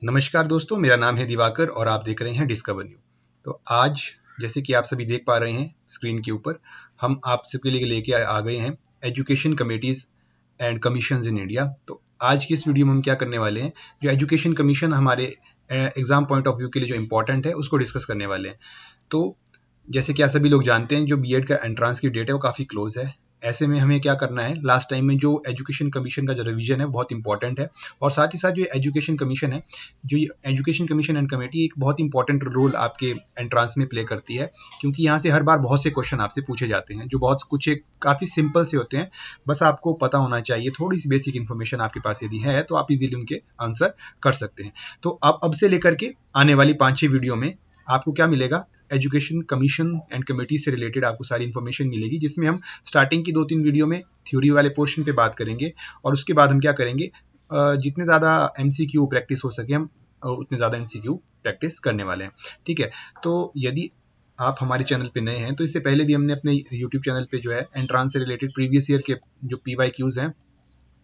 नमस्कार दोस्तों, मेरा नाम है दिवाकर और आप देख रहे हैं डिस्कवर न्यू। तो आज जैसे कि आप सभी देख पा रहे हैं स्क्रीन के ऊपर, हम आप सबके लिए लेके आ गए हैं education committees and commissions in India. तो आज की इस वीडियो में हम क्या करने वाले हैं, जो एजुकेशन कमीशन हमारे एग्जाम पॉइंट ऑफ व्यू के लिए जो इम्पोर्टेंट है उसको डिस्कस करने वाले हैं। तो जैसे कि आप सभी लोग जानते हैं, जो बीएड का एंट्रांस की डेट है वो काफ़ी क्लोज है। ऐसे में हमें क्या करना है, लास्ट टाइम में जो एजुकेशन कमीशन का जो रिवीजन है बहुत इंपॉर्टेंट है, और साथ ही साथ जो एजुकेशन कमीशन है, जो ये एजुकेशन कमीशन एंड कमेटी एक बहुत इंपॉर्टेंट रोल आपके एंट्रांस में प्ले करती है, क्योंकि यहाँ से हर बार बहुत से क्वेश्चन आपसे पूछे जाते हैं जो बहुत कुछ एक काफ़ी सिंपल से होते हैं। बस आपको पता होना चाहिए, थोड़ी सी बेसिक इन्फॉर्मेशन आपके पास यदि है तो आप इजीली उनके आंसर कर सकते हैं। तो आप अब से लेकर के आने वाली 5-6 वीडियो में आपको क्या मिलेगा, एजुकेशन कमीशन एंड कमेटी से रिलेटेड आपको सारी इन्फॉर्मेशन मिलेगी, जिसमें हम स्टार्टिंग की 2-3 वीडियो में थ्योरी वाले पोर्शन पे बात करेंगे, और उसके बाद हम क्या करेंगे, जितने ज़्यादा एमसीक्यू प्रैक्टिस हो सके हम उतने ज़्यादा एमसीक्यू प्रैक्टिस करने वाले हैं। ठीक है, तो यदि आप हमारे चैनल पे नए हैं तो इससे पहले भी हमने अपने यूट्यूब चैनल पे जो है एंट्रांस से रिलेटेड प्रीवियस ईयर के जो PYQs हैं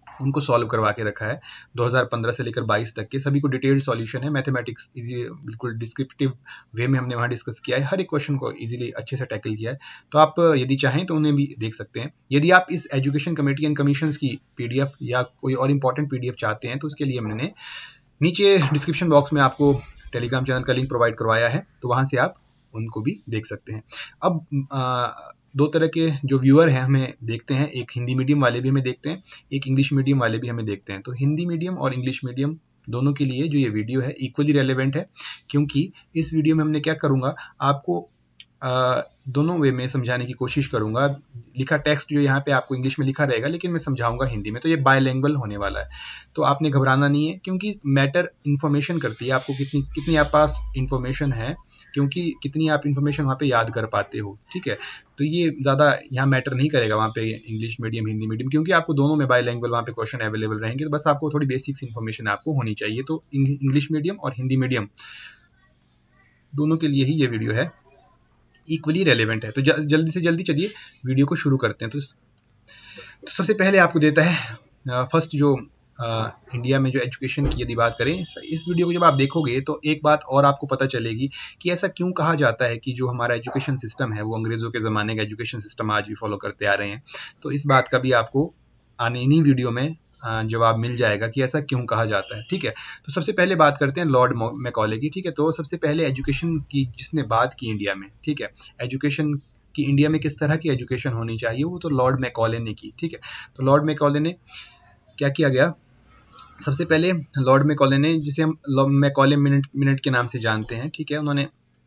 उनको सॉल्व करवा के रखा है। 2015 से लेकर 22 तक के सभी को डिटेल्ड सॉल्यूशन है, मैथमेटिक्स इजी बिल्कुल डिस्क्रिप्टिव वे में हमने वहाँ डिस्कस किया है, हर एक क्वेश्चन को इजीली अच्छे से टैकल किया है। तो आप यदि चाहें तो उन्हें भी देख सकते हैं। यदि आप इस एजुकेशन कमेटी एंड कमीशंस की PDF या कोई और इंपॉर्टेंट PDF चाहते हैं तो उसके लिए मैंने नीचे डिस्क्रिप्शन बॉक्स में आपको टेलीग्राम चैनल का लिंक प्रोवाइड करवाया है, तो वहाँ से आप उनको भी देख सकते हैं। अब दो तरह के जो व्यूअर हैं हमें देखते हैं, एक हिंदी मीडियम वाले भी हमें देखते हैं, एक इंग्लिश मीडियम वाले भी हमें देखते हैं। तो हिंदी मीडियम और इंग्लिश मीडियम दोनों के लिए जो ये वीडियो है इक्वली रेलेवेंट है, क्योंकि इस वीडियो में हमने क्या करूँगा, आपको दोनों वे में समझाने की कोशिश करूँगा। लिखा टेक्स्ट जो यहाँ पे आपको इंग्लिश में लिखा रहेगा, लेकिन मैं समझाऊंगा हिंदी में, तो ये बायलैंग्वेज होने वाला है। तो आपने घबराना नहीं है, क्योंकि मैटर इन्फॉर्मेशन करती है, आपको कितनी कितनी आप पास इन्फॉर्मेशन है, क्योंकि कितनी आप इन्फॉर्मेशन वहाँ पे याद कर पाते हो। ठीक है, तो ये ज़्यादा यहाँ मैटर नहीं करेगा वहाँ पे इंग्लिश मीडियम हिंदी मीडियम, क्योंकि आपको दोनों में बायलैंग्वेज वहाँ पे क्वेश्चन अवेलेबल रहेंगे। तो बस आपको थोड़ी बेसिक्स इन्फॉर्मेशन आपको होनी चाहिए। तो इंग्लिश मीडियम और हिंदी मीडियम दोनों के लिए ही ये वीडियो है, इक्वली रेलेवेंट है। तो जल्दी से जल्दी चलिए वीडियो को शुरू करते हैं। तो सबसे पहले आपको देता है फर्स्ट जो इंडिया में जो एजुकेशन की यदि बात करें, इस वीडियो को जब आप देखोगे तो एक बात और आपको पता चलेगी कि ऐसा क्यों कहा जाता है कि जो हमारा एजुकेशन सिस्टम है वो अंग्रेज़ों के ज़माने का एजुकेशन सिस्टम आज भी फॉलो करते आ रहे हैं। तो इस बात का भी आपको आने इन्हीं वीडियो में जवाब मिल जाएगा कि ऐसा क्यों कहा जाता है। ठीक है, तो सबसे पहले बात करते हैं लॉर्ड मैकॉले की। ठीक है, तो सबसे पहले एजुकेशन की जिसने बात की इंडिया में, ठीक है, एजुकेशन कि इंडिया में किस तरह की एजुकेशन होनी चाहिए, वो तो लॉर्ड मैकॉले ने की। ठीक है, तो लॉर्ड मैकॉले ने क्या किया गया, सबसे पहले लॉर्ड मैकॉले ने, जिसे हम मैकॉले मिनट के नाम से जानते हैं, ठीक है,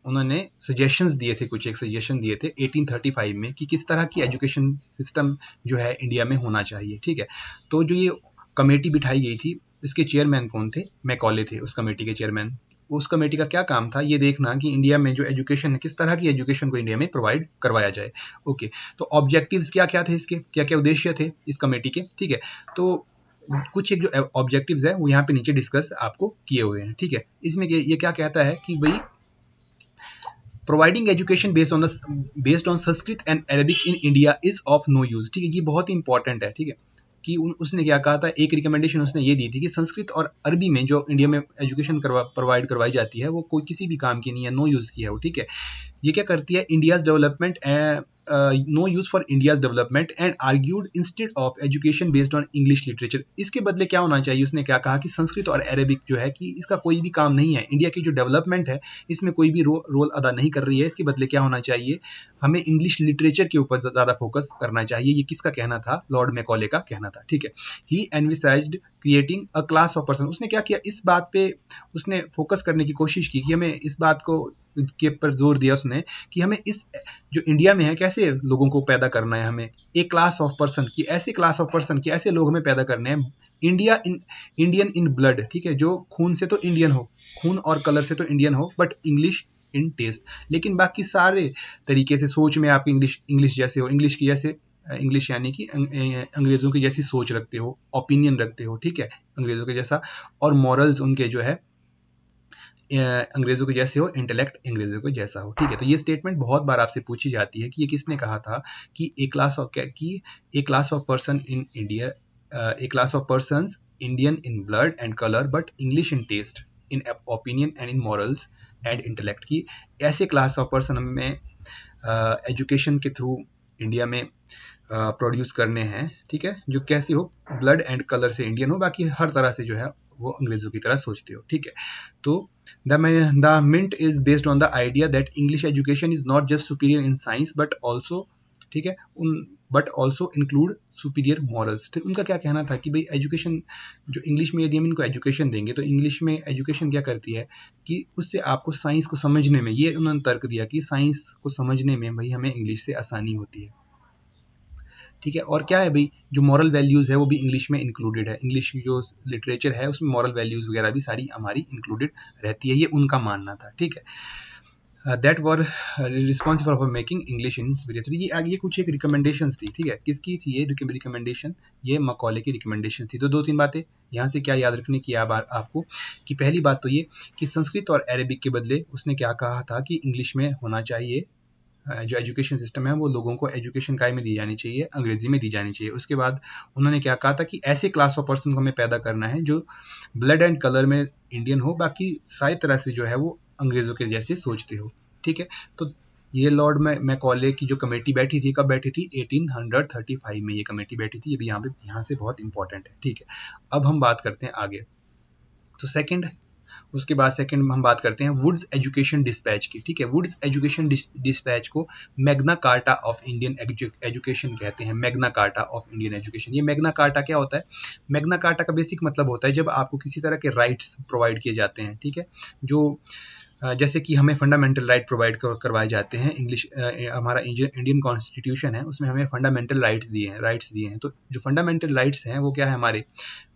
उन्होंने सजेशंस दिए थे, कुछ एक सजेशन दिए थे 1835 में कि किस तरह की एजुकेशन सिस्टम जो है इंडिया में होना चाहिए। ठीक है, तो जो ये कमेटी बिठाई गई थी, इसके चेयरमैन कौन थे, मैकॉले थे उस कमेटी के चेयरमैन। उस कमेटी का क्या काम था, ये देखना कि इंडिया में जो एजुकेशन है, किस तरह की एजुकेशन को इंडिया में प्रोवाइड करवाया जाए। ओके, तो ऑब्जेक्टिव्स क्या क्या थे, इसके क्या क्या उद्देश्य थे इस कमेटी के। ठीक है, तो कुछ एक जो ऑब्जेक्टिव्स है वो यहाँ पे नीचे डिस्कस आपको किए हुए हैं। ठीक है, इसमें ये क्या कहता है कि भाई providing education based on Sanskrit and Arabic in India is of no use. ठीक है, ये बहुत इंपॉर्टेंट है। ठीक है, कि उसने क्या कहा था, एक रिकमेंडेशन उसने ये दी थी कि संस्कृत और अरबी में जो इंडिया में एजुकेशन प्रोवाइड करवाई जाती है वो कोई किसी भी काम की नहीं है, नो यूज़ की है वो। ठीक है, ये क्या करती है, India's development, no use for India's development and argued instead of education based on English literature. इसके बदले क्या होना चाहिए, उसने क्या कहा कि संस्कृत और अरेबिक जो है कि इसका कोई भी काम नहीं है, इंडिया की जो डेवलपमेंट है इसमें कोई भी रोल अदा नहीं कर रही है। इसके बदले क्या होना चाहिए, हमें इंग्लिश लिटरेचर के ऊपर ज़्यादा फोकस करना चाहिए। ये किसका कहना था, लॉर्ड मैकॉले का कहना था। ठीक है, he envisaged creating a class of person. उसने क्या किया, इस बात पे उसने फोकस करने की कोशिश की कि हमें इस बात को के पर जोर दिया उसने कि हमें इस जो इंडिया में है कैसे लोगों को पैदा करना है, हमें एक क्लास ऑफ पर्सन की, ऐसे क्लास ऑफ पर्सन की, ऐसे लोग हमें पैदा करने हैं, इंडियन इन ब्लड। ठीक है, जो खून से तो इंडियन हो, खून और कलर से तो इंडियन हो, बट इंग्लिश इन टेस्ट, लेकिन बाकी सारे तरीके से सोच में आप इंग्लिश जैसे हो, इंग्लिश की जैसे, इंग्लिश यानी कि अंग्रेज़ों की जैसी सोच रखते हो, ओपिनियन रखते हो। ठीक है, अंग्रेज़ों के जैसा, और मॉरल्स उनके जो है अंग्रेज़ों के जैसे हो, इंटेलेक्ट अंग्रेज़ों के जैसा हो। ठीक है, तो ये स्टेटमेंट बहुत बार आपसे पूछी जाती है कि ये किसने कहा था, कि a class of person in India, a class of persons Indian in blood and colour but English in taste, in opinion and in morals and intellect, की ऐसे क्लास ऑफ पर्सन हमें एजुकेशन के थ्रू इंडिया में produce करने हैं, ठीक है, जो कैसी हो, ब्लड एंड कलर से इंडियन हो, बाकी हर तरह से जो है वो अंग्रेजों की तरह सोचते हो, ठीक है। तो the mint is based on the idea that English education is not just superior in science but also, ठीक है, but also include superior morals. तो उनका क्या कहना था कि भाई एजुकेशन जो इंग्लिश में, यदि हम इनको एजुकेशन देंगे तो इंग्लिश में एजुकेशन क्या करती है कि उससे आपको साइंस को समझने में, ये उन्होंने तर्क दिया कि साइंस को समझने में भाई हमें इंग्लिश से आसानी होती है, ठीक है। और क्या है भाई, जो मॉरल वैल्यूज़ है वो भी इंग्लिश में इंक्लूडेड है, इंग्लिश की जो लिटरेचर है उसमें मॉरल वैल्यूज़ वगैरह भी सारी हमारी इंक्लूडेड रहती है, ये उनका मानना था, ठीक है। That were responsible for making English in superior. तो ये आगे कुछ एक रिकमेंडेशंस थी, ठीक है, किसकी थी ये रिकमेंडेशन, ये मकौले की रिकमेंडेशन थी। तो दो तीन बातें यहाँ से क्या याद रखने की आपको, कि पहली बात तो ये कि संस्कृत और अरेबिक के बदले उसने क्या कहा था कि इंग्लिश में होना चाहिए, जो एजुकेशन सिस्टम है वो लोगों को एजुकेशन काय में दी जानी चाहिए, अंग्रेजी में दी जानी चाहिए। उसके बाद उन्होंने क्या कहा था कि ऐसे क्लास ऑफ पर्सन को हमें पैदा करना है जो ब्लड एंड कलर में इंडियन हो, बाकी सारी तरह से जो है वो अंग्रेजों के जैसे सोचते हो, ठीक है। तो ये लॉर्ड मैकॉले की जो कमेटी बैठी थी, कब बैठी थी, 1835 में ये कमेटी बैठी थी। ये भी यहाँ से बहुत इंपॉर्टेंट है, ठीक है। अब हम बात करते हैं आगे। तो उसके बाद सेकंड हम बात करते हैं वुड्स एजुकेशन डिस्पैच की, ठीक है। वुड्स एजुकेशन डिस्पैच को Magna Carta of Indian education कहते हैं, Magna Carta of Indian education. ये मैग्ना कार्टा क्या होता है, मैग्ना कार्टा का बेसिक मतलब होता है जब आपको किसी तरह के राइट्स प्रोवाइड किए जाते हैं, ठीक है, जो जैसे कि हमें फंडामेंटल राइट प्रोवाइड करवाए जाते हैं, हमारा इंडियन कॉन्स्टिट्यूशन है उसमें हमें फंडामेंटल राइट्स दिए हैं। तो जो फंडामेंटल राइट्स हैं वो क्या है हमारे,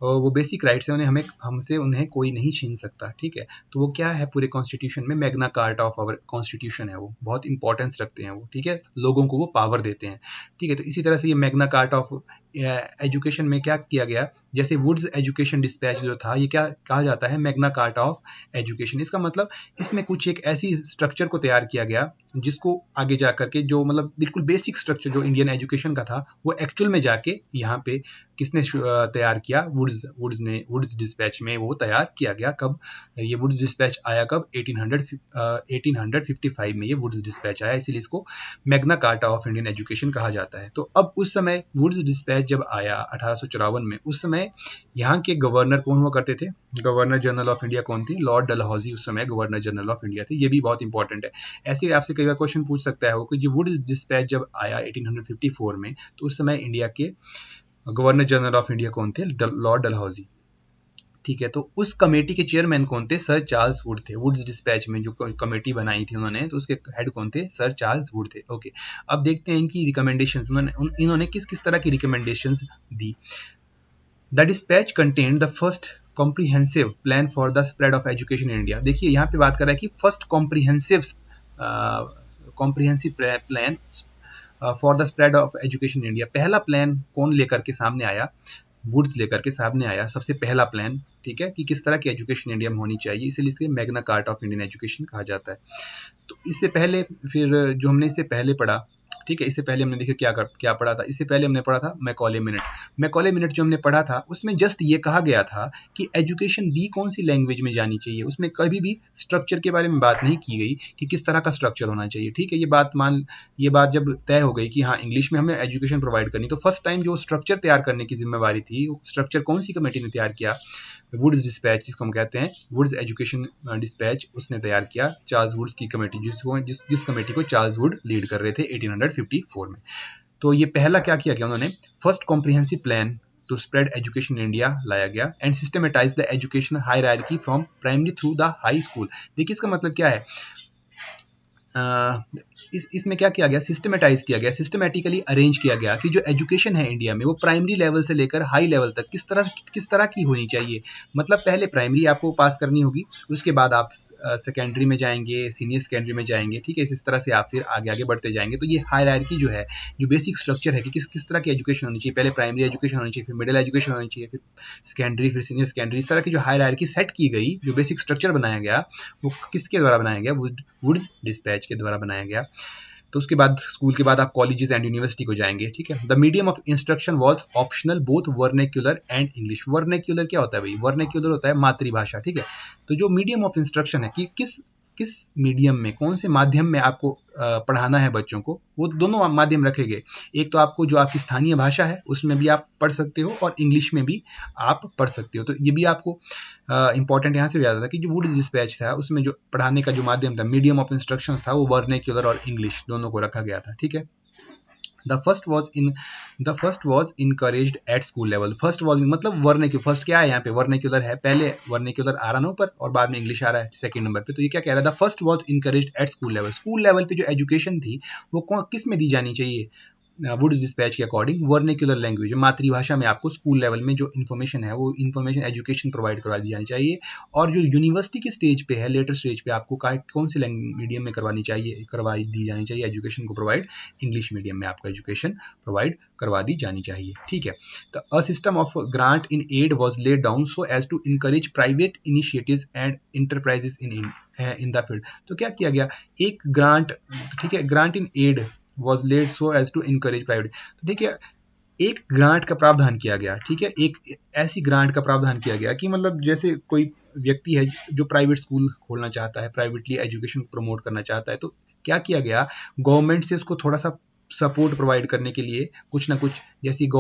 वो बेसिक राइट्स हैं, उन्हें हमसे उन्हें कोई नहीं छीन सकता, ठीक है। तो वो क्या है पूरे कॉन्स्टिट्यूशन में, Magna Carta of our constitution है, वो बहुत इंपॉर्टेंस रखते हैं वो, ठीक है, लोगों को वो पावर देते हैं, ठीक है। तो इसी तरह से ये मैग्ना कार्टा ऑफ एजुकेशन में क्या किया गया, जैसे वुड्स एजुकेशन डिस्पैच जो था, ये क्या कहा जाता है, मैग्ना कार्टा ऑफ एजुकेशन। इसका मतलब इसमें कुछ एक ऐसी स्ट्रक्चर को तैयार किया गया जिसको आगे जा करके जो मतलब बिल्कुल बेसिक स्ट्रक्चर जो इंडियन एजुकेशन का था वो एक्चुअल में जाके यहाँ पे किसने तैयार किया, वुड्स डिस्पैच में वो तैयार किया गया। कब ये वुड्स डिस्पैच आया, कब 1855 में ये वुड्स डिस्पैच आया, इसीलिए इसको Magna Carta of Indian education कहा जाता है। तो अब उस समय वुड्स डिस्पैच जब आया 1854 में, उस समय यहाँ के गवर्नर कौन हुआ करते थे, गवर्नर जनरल ऑफ इंडिया कौन थे, लॉर्ड डलहौजी उस समय गवर्नर जनरल ऑफ इंडिया थे। ये भी बहुत इंपॉर्टेंट है, ऐसे आपसे कई बार क्वेश्चन पूछ सकता है वो कि वुड्स डिस्पैच जब आया 1854 में, तो उस समय इंडिया के गवर्नर जनरल ऑफ इंडिया कौन थे, लॉर्ड डलहौजी, ठीक है। तो उस कमेटी के चेयरमैन कौन थे, सर चार्ल्स वुड थे। वुड्स डिस्पैच में जो कमेटी बनाई थी उन्होंने, तो उसके हेड कौन थे, सर चार्ल्स वुड थे, ओके। अब देखते हैं इनकी रिकमेंडेशंस, इन्होंने किस किस तरह की recommendations the. The dispatch contained the first comprehensive plan for the spread of education in India. देखिए यहाँ पे बात कर रहा है कि first comprehensive plan for the spread of education in India. पहला प्लान कौन लेकर के सामने आया, वुड्स लेकर के सामने आया, सबसे पहला प्लान, ठीक है, कि किस तरह की एजुकेशन इंडिया में होनी चाहिए, इसीलिए इसे Magna Carta of Indian education कहा जाता है। तो इससे पहले फिर जो हमने इससे पहले पढ़ा, ठीक है, इससे पहले हमने देखिए क्या पढ़ा था, इससे पहले हमने पढ़ा था मैकॉले मिनट जो हमने पढ़ा था उसमें जस्ट ये कहा गया था कि एजुकेशन दी कौन सी लैंग्वेज में जानी चाहिए, उसमें कभी भी स्ट्रक्चर के बारे में बात नहीं की गई कि किस तरह का स्ट्रक्चर होना चाहिए, ठीक है। ये बात जब तय हो गई कि हाँ इंग्लिश में हमें एजुकेशन प्रोवाइड करनी, तो फर्स्ट टाइम जो स्ट्रक्चर तैयार करने की जिम्मेवारी थी, स्ट्रक्चर कौन सी कमेटी ने तैयार किया, वुड्स डिस्पैच जिसको हम कहते हैं, वुड्स एजुकेशन डिस्पैच, उसने तैयार किया, चार्ल्स वुड्स की कमेटी, जिस कमेटी को चार्ल्स वुड लीड कर रहे थे 1854 में। तो ये पहला क्या किया गया उन्होंने, first comprehensive plan to spread education in India लाया गया and systematize the education hierarchy from primary through the high school. देखिए इसका मतलब क्या है, इसमें क्या किया गया, सिस्टमेटाइज किया गया, सिस्टमेटिकली अरेंज किया गया कि जो एजुकेशन है इंडिया में वो प्राइमरी लेवल से लेकर हाई लेवल तक किस तरह की होनी चाहिए। मतलब पहले प्राइमरी आपको पास करनी होगी, उसके बाद आप सेकेंडरी में जाएंगे, सीनियर सेकेंडरी में जाएंगे, ठीक है, इस तरह से आप फिर आगे बढ़ते जाएंगे। तो ये हायरार्की जो है, जो बेसिक स्ट्रक्चर है कि किस तरह की एजुकेशन होनी चाहिए, पहले प्राइमरी एजुकेशन होनी चाहिए, फिर मिडिल एजुकेशन होनी चाहिए, फिर सेकेंडरी, फिर सीनियर सेकेंडरी, इस तरह की जो हायरार्की सेट की गई, जो बेसिक स्ट्रक्चर बनाया गया वो किसके द्वारा बनाया गया, वुड्स डिस्पैच के द्वारा बनाया गया। तो उसके बाद स्कूल के बाद आप कॉलेजेस एंड यूनिवर्सिटी को जाएंगे, ठीक है। The medium of instruction was optional both vernacular and English. Vernacular क्या होता है भाई? वर्नेक्युलर होता है मातृभाषा, ठीक है। तो जो मीडियम ऑफ इंस्ट्रक्शन है कि किस मीडियम में, कौन से माध्यम में आपको पढ़ाना है बच्चों को, वो दोनों माध्यम रखे गए। एक तो आपको जो आपकी स्थानीय भाषा है उसमें भी आप पढ़ सकते हो और इंग्लिश में भी आप पढ़ सकते हो। तो ये भी आपको इंपॉर्टेंट यहाँ से याद था कि जो वुड्स डिस्पैच था उसमें जो पढ़ाने का जो माध्यम था, मीडियम ऑफ इंस्ट्रक्शंस था, वो वर्नेक्युलर और इंग्लिश दोनों को रखा गया था, ठीक है। The first was encouraged at school level. First was मतलब वर्नेक्युलर, फर्स्ट क्या है यहाँ पे? वर्नेक्युलर है, पहले वर्नेक्युलर आ रहा ना ऊपर और बाद में इंग्लिश आ रहा है सेकंड नंबर पे। तो ये क्या कह रहा है? The first was encouraged at school level. School level पे जो एजुकेशन थी वो किस में दी जानी चाहिए? वुड्स डिस्पैच के अकॉर्डिंग वर्नेक्युलर लैंग्वेज, मातृभाषा में आपको स्कूल लेवल में जो इन्फॉर्मेशन है वो इन्फॉर्मेशन एजुकेशन प्रोवाइड करवा दी जानी चाहिए। और जो यूनिवर्सिटी के स्टेज पे है, लेटर स्टेज पे, आपको कौन से मीडियम में करवाई दी जानी चाहिए एजुकेशन को प्रोवाइड? इंग्लिश मीडियम में आपको एजुकेशन प्रोवाइड करवा दी जानी चाहिए, ठीक है। तो a system of grant in aid was laid down so as to encourage private initiatives and enterprises in the field. तो क्या किया गया? एक ग्रांट, ठीक है, grant in aid was laid so as to encourage private। तो देखिए, एक ग्रांट का प्रावधान किया गया, ठीक है। एक ऐसी ग्रांट का प्रावधान किया गया कि मतलब जैसे कोई व्यक्ति है जो प्राइवेट स्कूल खोलना चाहता है, प्राइवेटली एजुकेशन प्रमोट करना चाहता है, तो क्या किया गया? गवर्नमेंट से उसको थोड़ा सा सपोर्ट प्रोवाइड करने के लिए कुछ ना कुछ, जैसी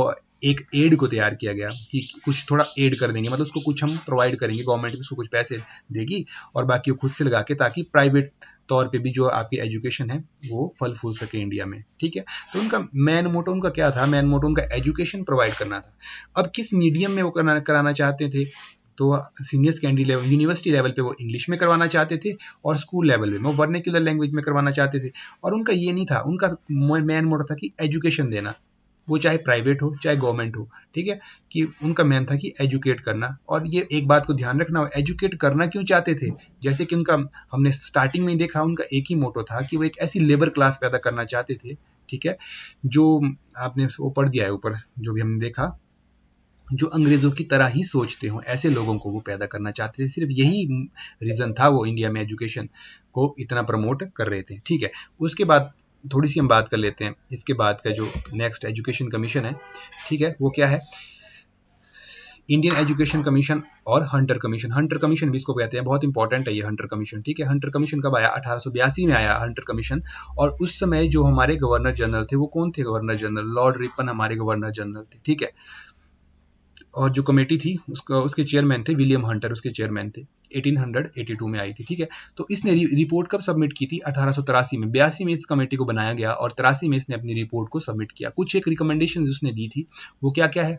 एक एड को तैयार किया गया कि कुछ थोड़ा एड कर देंगे, मतलब उसको कुछ हम प्रोवाइड करेंगे, गवर्नमेंट भी उसको कुछ पैसे देगी और बाकी वो खुद से लगा के, ताकि प्राइवेट तौर पे भी जो आपकी एजुकेशन है वो फल फूल सके इंडिया में, ठीक है। तो उनका मेन मोटो उनका क्या था? मेन मोटो उनका एजुकेशन प्रोवाइड करना था। अब किस मीडियम में वो कराना चाहते थे? तो senior secondary level, university level पे वो इंग्लिश में करवाना चाहते थे और स्कूल लेवल में वो वर्नेक्युलर लैंग्वेज में करवाना चाहते थे। और उनका ये नहीं था, उनका मेन मोटो था कि एजुकेशन देना, वो चाहे प्राइवेट हो चाहे गवर्नमेंट हो, ठीक है, कि उनका मेन था कि एजुकेट करना। और ये एक बात को ध्यान रखना, एजुकेट करना क्यों चाहते थे? जैसे कि उनका, हमने स्टार्टिंग में देखा, उनका एक ही मोटो था कि वो एक ऐसी लेबर क्लास पैदा करना चाहते थे, ठीक है, जो आपने वो पढ़ दिया है ऊपर, जो भी हमने देखा, जो अंग्रेजों की तरह ही सोचते हो, ऐसे लोगों को वो पैदा करना चाहते थे। सिर्फ यही रीजन था, वो इंडिया में एजुकेशन को इतना प्रमोट कर रहे थे, ठीक है। उसके बाद थोड़ी सी हम बात कर लेते हैं इसके बाद का जो नेक्स्ट एजुकेशन कमीशन है, ठीक है, वो क्या है? इंडियन एजुकेशन कमीशन और हंटर कमीशन। हंटर कमीशन भी इसको कहते हैं, बहुत इंपॉर्टेंट है ये हंटर कमीशन, ठीक है। हंटर कमीशन कब आया? 1882 में आया हंटर कमीशन। और उस समय जो हमारे गवर्नर जनरल थे वो कौन थे? गवर्नर जनरल लॉर्ड रिपन हमारे गवर्नर जनरल थे, ठीक है। और जो कमेटी थी उसके चेयरमैन थे विलियम हंटर, उसके चेयरमैन थे। 1882 में आई थी, ठीक है। तो इसने रिपोर्ट कब सबमिट की थी? 1883 में। 82 में इस कमेटी को बनाया गया और 83 में इसने अपनी रिपोर्ट को सबमिट किया। कुछ एक रिकमेंडेशन उसने दी थी, वो क्या क्या है?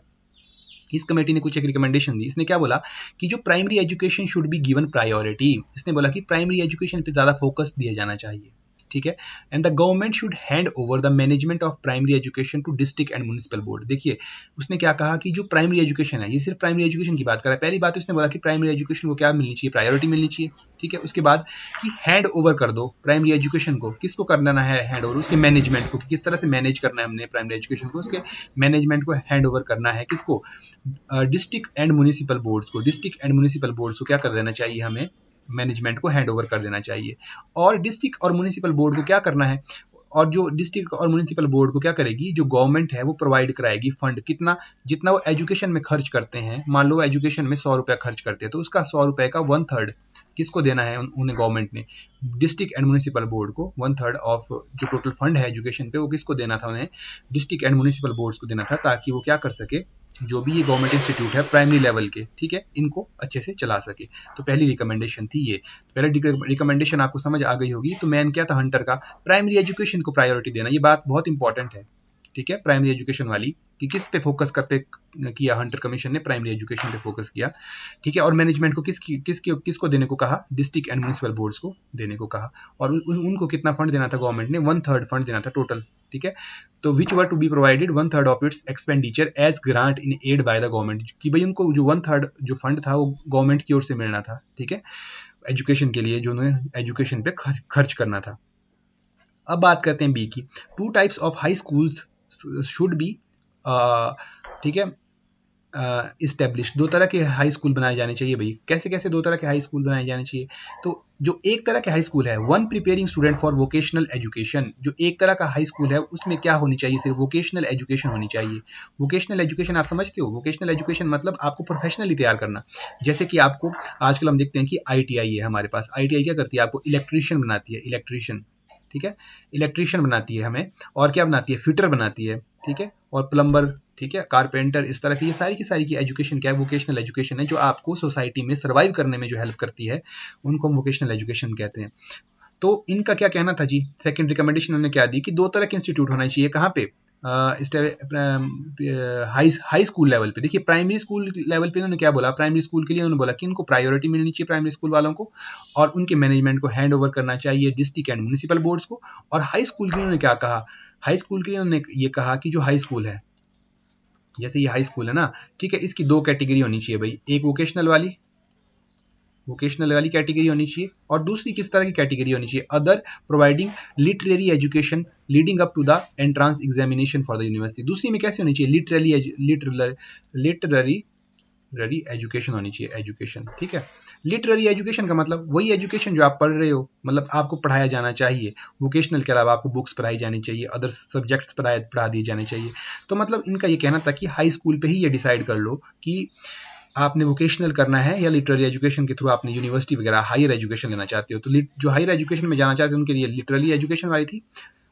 इस कमेटी ने कुछ एक रिकमेंडेशन दी। इसने क्या बोला कि जो primary education should be given priority. इसने बोला कि प्राइमरी एजुकेशन पे ज़्यादा फोकस दिया जाना चाहिए, ठीक है। And the government should hand over the management of primary education to district and municipal board. देखिए, उसने क्या कहा कि जो प्राइमरी एजुकेशन है, ये सिर्फ प्राइमरी एजुकेशन की बात कर रहा है। पहली बात उसने बोला कि प्राइमरी एजुकेशन को क्या मिलनी चाहिए? प्रायोरिटी मिलनी चाहिए, ठीक है। उसके बाद कि हैंड ओवर कर दो प्राइमरी एजुकेशन को। किसको करना है हैंड ओवर? उसके मैनेजमेंट को, कि किस तरह से मैनेज करना है हमने प्राइमरी एजुकेशन को, उसके मैनेजमेंट को हैंड ओवर करना है। किसको? डिस्ट्रिक्ट एंड म्युनिसिपल बोर्ड्स को। डिस्ट्रिक्ट एंड म्युनिसिपल बोर्ड्स को क्या कर देना चाहिए? हमें मैनेजमेंट को हैंड ओवर कर देना चाहिए। और डिस्ट्रिक्ट और म्युनिसिपल बोर्ड को क्या करना है? और जो डिस्ट्रिक्ट और म्युनिसिपल बोर्ड को क्या करेगी? जो गवर्नमेंट है वो प्रोवाइड कराएगी फंड। कितना? जितना वो एजुकेशन में खर्च करते हैं, मान लो एजुकेशन में 100 रुपया खर्च करते हैं, तो उसका 100 रुपए का 1/3 किसको देना है? उन्हें गवर्नमेंट ने, डिस्ट्रिक्ट एंड म्युनिसिपल बोर्ड को 1/3 ऑफ जो टोटल फंड है एजुकेशन पे, वो किसको देना था? उन्हें डिस्ट्रिक्ट एंड म्युनिसिपल बोर्ड्स को देना था, ताकि वो क्या कर सके, जो भी ये गवर्नमेंट इंस्टीट्यूट है प्राइमरी लेवल के, ठीक है, इनको अच्छे से चला सके। तो पहली रिकमेंडेशन थी ये। पहले रिकमेंडेशन आपको समझ आ गई होगी। तो मेन क्या था हंटर का? प्राइमरी एजुकेशन को प्रायोरिटी देना। ये बात बहुत इंपॉर्टेंट है, ठीक है, प्राइमरी एजुकेशन वाली, कि किस पे फोकस करते किया हंटर कमीशन ने? प्राइमरी एजुकेशन पे फोकस किया, ठीक है। और मैनेजमेंट को किसको देने को कहा? डिस्ट्रिक्ट एंड म्युनिसिपल बोर्ड्स को देने को कहा। और उनको कितना फंड देना था गवर्नमेंट ने? 1/3 फंड देना था टोटल, ठीक है। तो which were to be provided 1/3 of its expenditure as grant in aid by the government. कि भाई उनको जो 1/3 जो फंड था वो गवर्नमेंट की ओर से मिलना था, ठीक है, एजुकेशन के लिए, जो उन्हें एजुकेशन पे खर्च करना था। अब बात करते हैं बी की। 2 types of high schools should be, ठीक है, इस्टेब्लिश, 2 तरह के हाई स्कूल बनाए जाने चाहिए भाई। कैसे कैसे 2 तरह के हाई स्कूल बनाए जाने चाहिए? तो जो एक तरह के हाई स्कूल है, one preparing student for vocational education, जो एक तरह का हाई स्कूल है उसमें क्या होनी चाहिए? सिर्फ वोकेशनल एजुकेशन होनी चाहिए। वोकेशनल एजुकेशन आप समझते हो? वोकेशनल एजुकेशन मतलब आपको प्रोफेशनली तैयार करना। जैसे कि आपको आजकल हम देखते हैं कि ITI है हमारे पास। ITI क्या करती है? आपको इलेक्ट्रीशियन बनाती है, इलेक्ट्रीशियन, ठीक है, इलेक्ट्रीशियन बनाती है हमें, और क्या बनाती है? फिटर बनाती है, ठीक है, और प्लम्बर, ठीक है, कारपेंटर, इस तरह की ये सारी की सारी की एजुकेशन क्या है? वोकेशनल एजुकेशन है, जो आपको सोसाइटी में सर्वाइव करने में जो हेल्प करती है, उनको हम वोकेशनल एजुकेशन कहते हैं। तो इनका क्या कहना था जी? सेकंड रिकमेंडेशन उन्होंने क्या दी कि 2 तरह के इंस्टीट्यूट होना चाहिए। कहाँ पे? हाई स्कूल लेवल पे। देखिए प्राइमरी स्कूल लेवल पे इन्होंने क्या बोला? प्राइमरी स्कूल के लिए उन्होंने बोला कि इनको प्रायोरिटी मिलनी चाहिए प्राइमरी स्कूल वालों को, और उनके मैनेजमेंट को हैंड ओवर करना चाहिए डिस्ट्रिक्ट एंड म्युनिसिपल बोर्ड्स को। और हाई स्कूल के लिए उन्होंने क्या कहा? हाई स्कूल के लिए उन्होंने ये कहा कि जो हाई स्कूल है, जैसे ये हाई स्कूल है ना, ठीक है, इसकी 2 कैटेगरी होनी चाहिए भाई। एक वोकेशनल वाली कैटेगरी होनी चाहिए, और दूसरी किस तरह की कैटेगरी होनी चाहिए? Other providing literary education leading up to the entrance examination for the university. दूसरी में कैसे होनी चाहिए? लिटरेरी एजुकेशन होनी चाहिए, एजुकेशन, ठीक है। लिटरेरी एजुकेशन का मतलब वही एजुकेशन जो आप पढ़ रहे हो, मतलब आपको पढ़ाया जाना चाहिए। वोकेशनल के अलावा आपको बुक्स पढ़ाई जानी चाहिए, अदर सब्जेक्ट्स पढ़ा दिए जाने चाहिए। तो मतलब इनका ये कहना था कि हाई स्कूल पे ही ये डिसाइड कर लो कि आपने वोकेशनल करना है या लिटरेरी एजुकेशन के थ्रू आपने यूनिवर्सिटी वगैरह हायर एजुकेशन लेना चाहते हो। तो जो हायर एजुकेशन में जाना चाहते हैं उनके लिए लिटरेरी एजुकेशन वाली थी,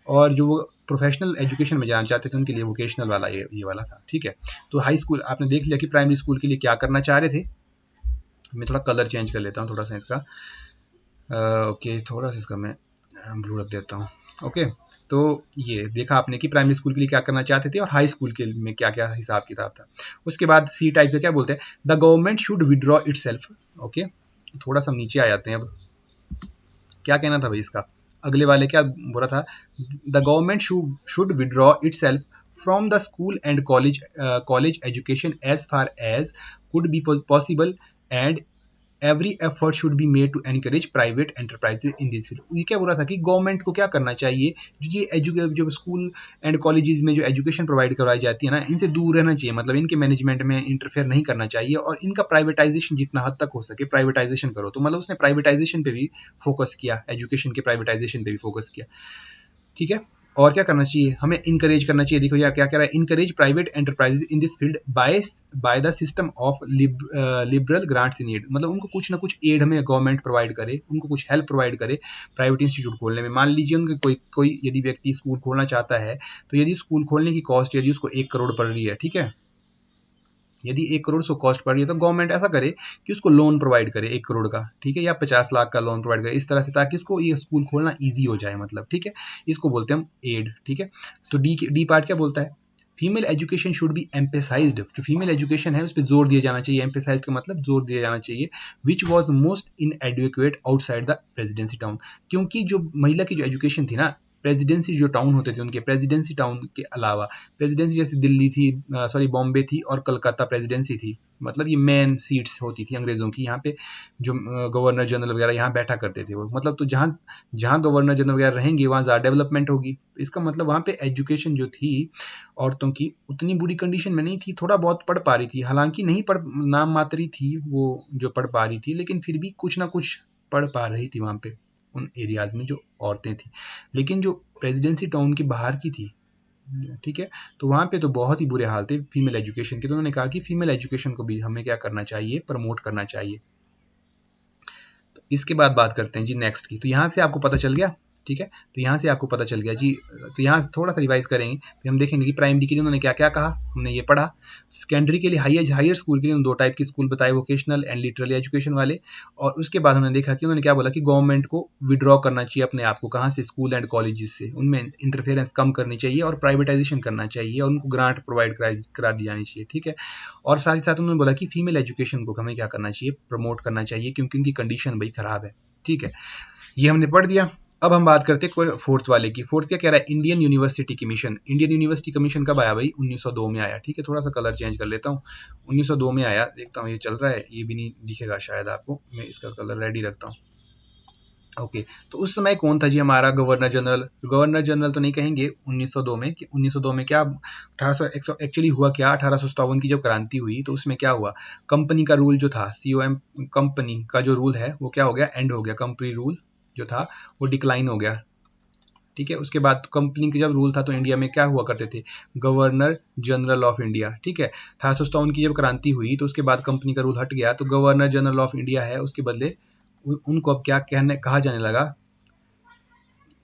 और जो वो प्रोफेशनल एजुकेशन में जाना चाहते थे उनके लिए वोकेशनल वाला ये वाला था, ठीक है। तो हाई स्कूल आपने देख लिया कि प्राइमरी स्कूल के लिए क्या करना चाह रहे थे। मैं थोड़ा कलर चेंज कर लेता हूँ थोड़ा सा इसका, ओके, थोड़ा सा इसका मैं ब्लू रख देता हूँ। ओके, तो ये देखा आपने कि प्राइमरी स्कूल के लिए क्या करना चाहते थे और हाई स्कूल के में क्या क्या हिसाब किताब था। उसके बाद सी टाइप का क्या बोलते हैं? The government should withdraw itself. Okay, थोड़ा सा नीचे आ जाते हैं अब। क्या कहना था भाई इसका? अगले वाले क्या बोला था? The government should withdraw itself from the school and college education as far as could be possible, and every effort should be made to encourage private enterprises in this field. ये क्या बोल रहा था कि गवर्नमेंट को क्या करना चाहिए? जो स्कूल एंड कॉलेजेस में जो एजुकेशन प्रोवाइड करवाई जाती है ना, इनसे दूर रहना चाहिए, मतलब इनके मैनेजमेंट में इंटरफेयर नहीं करना चाहिए, और इनका प्राइवेटाइजेशन जितना हद तक हो सके प्राइवेटाइजेशन करो। तो मतलब उसने प्राइवेटाइजेशन पे भी फोकस किया, एजुकेशन के प्राइवेटाइजेशन पे भी फोकस किया, ठीक है। और क्या करना चाहिए? हमें इनकरेज करना चाहिए। देखो यार क्या कह रहा है? Encourage private enterprises in this field by the system of liberal grants in aid. मतलब उनको कुछ ना कुछ एड हमें गवर्नमेंट प्रोवाइड करे, उनको कुछ हेल्प प्रोवाइड करे प्राइवेट इंस्टीट्यूट खोलने में। मान लीजिए उनके कोई यदि व्यक्ति स्कूल खोलना चाहता है, तो यदि स्कूल खोलने की कॉस्ट यदि उसको 1 करोड़ पड़ रही है, ठीक है, यदि 1 करोड़ से कॉस्ट पड़ रही है, तो गवर्नमेंट ऐसा करे कि उसको लोन प्रोवाइड करे 1 करोड़ का, ठीक है, या 50 लाख का लोन प्रोवाइड करे, इस तरह से, ताकि उसको ये स्कूल खोलना ईजी हो जाए, मतलब, ठीक है। इसको बोलते हैं हम एड, ठीक है। तो डी पार्ट क्या बोलता है? Female education should be emphasised. जो फीमेल एजुकेशन है उस पर जोर दिया जाना चाहिए। एम्पेसाइज का मतलब जोर दिया जाना चाहिए। Which was most inadequate outside the presidency town. क्योंकि जो महिला की जो एजुकेशन थी ना, प्रेसिडेंसी जो टाउन होते थे उनके, प्रेसिडेंसी टाउन के अलावा, प्रेसिडेंसी जैसे दिल्ली थी, सॉरी बॉम्बे थी, और कलकत्ता प्रेसिडेंसी थी, मतलब ये मेन सीट्स होती थी अंग्रेजों की। यहाँ पे जो गवर्नर जनरल वगैरह यहाँ बैठा करते थे वो, मतलब, तो जहाँ जहाँ गवर्नर जनरल वगैरह रहेंगे वहाँ ज़्यादा डेवलपमेंट होगी। इसका मतलब वहाँ पे एजुकेशन जो थी औरतों की उतनी बुरी कंडीशन में नहीं थी, थोड़ा बहुत पढ़ पा रही थी, हालांकि नहीं पढ़, नाम मात्री थी वो जो पढ़ पा रही थी, लेकिन फिर भी कुछ ना कुछ पढ़ पा रही थी वहाँ पे उन एरियाज में जो औरतें थी। लेकिन जो प्रेसिडेंसी टाउन के बाहर की थी, ठीक है, तो वहाँ पे तो बहुत ही बुरे हाल थे फीमेल एजुकेशन के। तो उन्होंने कहा कि फीमेल एजुकेशन को भी हमें क्या करना चाहिए? प्रमोट करना चाहिए। तो इसके बाद बात करते हैं जी नेक्स्ट की। तो यहाँ से आपको पता चल गया, ठीक है, तो यहाँ से आपको पता चल गया जी। तो यहाँ से थोड़ा सा रिवाइज करेंगे, फिर हम देखेंगे कि प्राइमरी के लिए उन्होंने क्या क्या कहा, हमने ये पढ़ा। सेकेंडरी के लिए हायर स्कूल के लिए 2 टाइप के स्कूल बताए, वोकेशनल एंड लिटरली एजुकेशन वाले। और उसके बाद उन्होंने देखा कि उन्होंने क्या बोला कि गवर्नमेंट को विड्रॉ करना चाहिए अपने आप को, कहाँ से? स्कूल एंड कॉलेजेस से, उनमें इंटरफेरेंस कम करनी चाहिए और प्राइवेटाइजेशन करना चाहिए, और उनको ग्रांट प्रोवाइड करा दी जानी चाहिए, ठीक है। और साथ ही साथ उन्होंने बोला कि फीमेल एजुकेशन को हमें क्या करना चाहिए? प्रमोट करना चाहिए, क्योंकि उनकी कंडीशन भाई खराब है, ठीक है। ये हमने पढ़ दिया। अब हम बात करते हैं फोर्थ वाले की। फोर्थ क्या कह रहा है? Indian university commission. Indian university commission कब आया भाई? 1902 में आया, ठीक है। थोड़ा सा कलर चेंज कर लेता हूँ। 1902 में आया, देखता हूँ ये चल रहा है, ये भी नहीं दिखेगा शायद आपको, मैं इसका कलर रेड ही रखता हूँ। ओके, तो उस समय कौन था जी हमारा गवर्नर जनरल? गवर्नर जनरल तो नहीं कहेंगे 1902 में, कि 1902 में क्या 1800 एक्चुअली हुआ क्या, 1857 की जब क्रांति हुई तो उसमें क्या हुआ, कंपनी का रूल जो था, COM कंपनी का जो रूल है वो क्या हो गया, एंड हो गया, कंपनी रूल जो था वो डिक्लाइन हो गया। ठीक है, उसके बाद कंपनी का जब रूल था तो इंडिया में क्या हुआ करते थे, गवर्नर जनरल ऑफ इंडिया। ठीक है, 1857 की जब क्रांति हुई तो उसके बाद कंपनी का रूल हट गया, तो गवर्नर जनरल ऑफ इंडिया है, उसके बदले उनको अब क्या कहने कहा जाने लगा,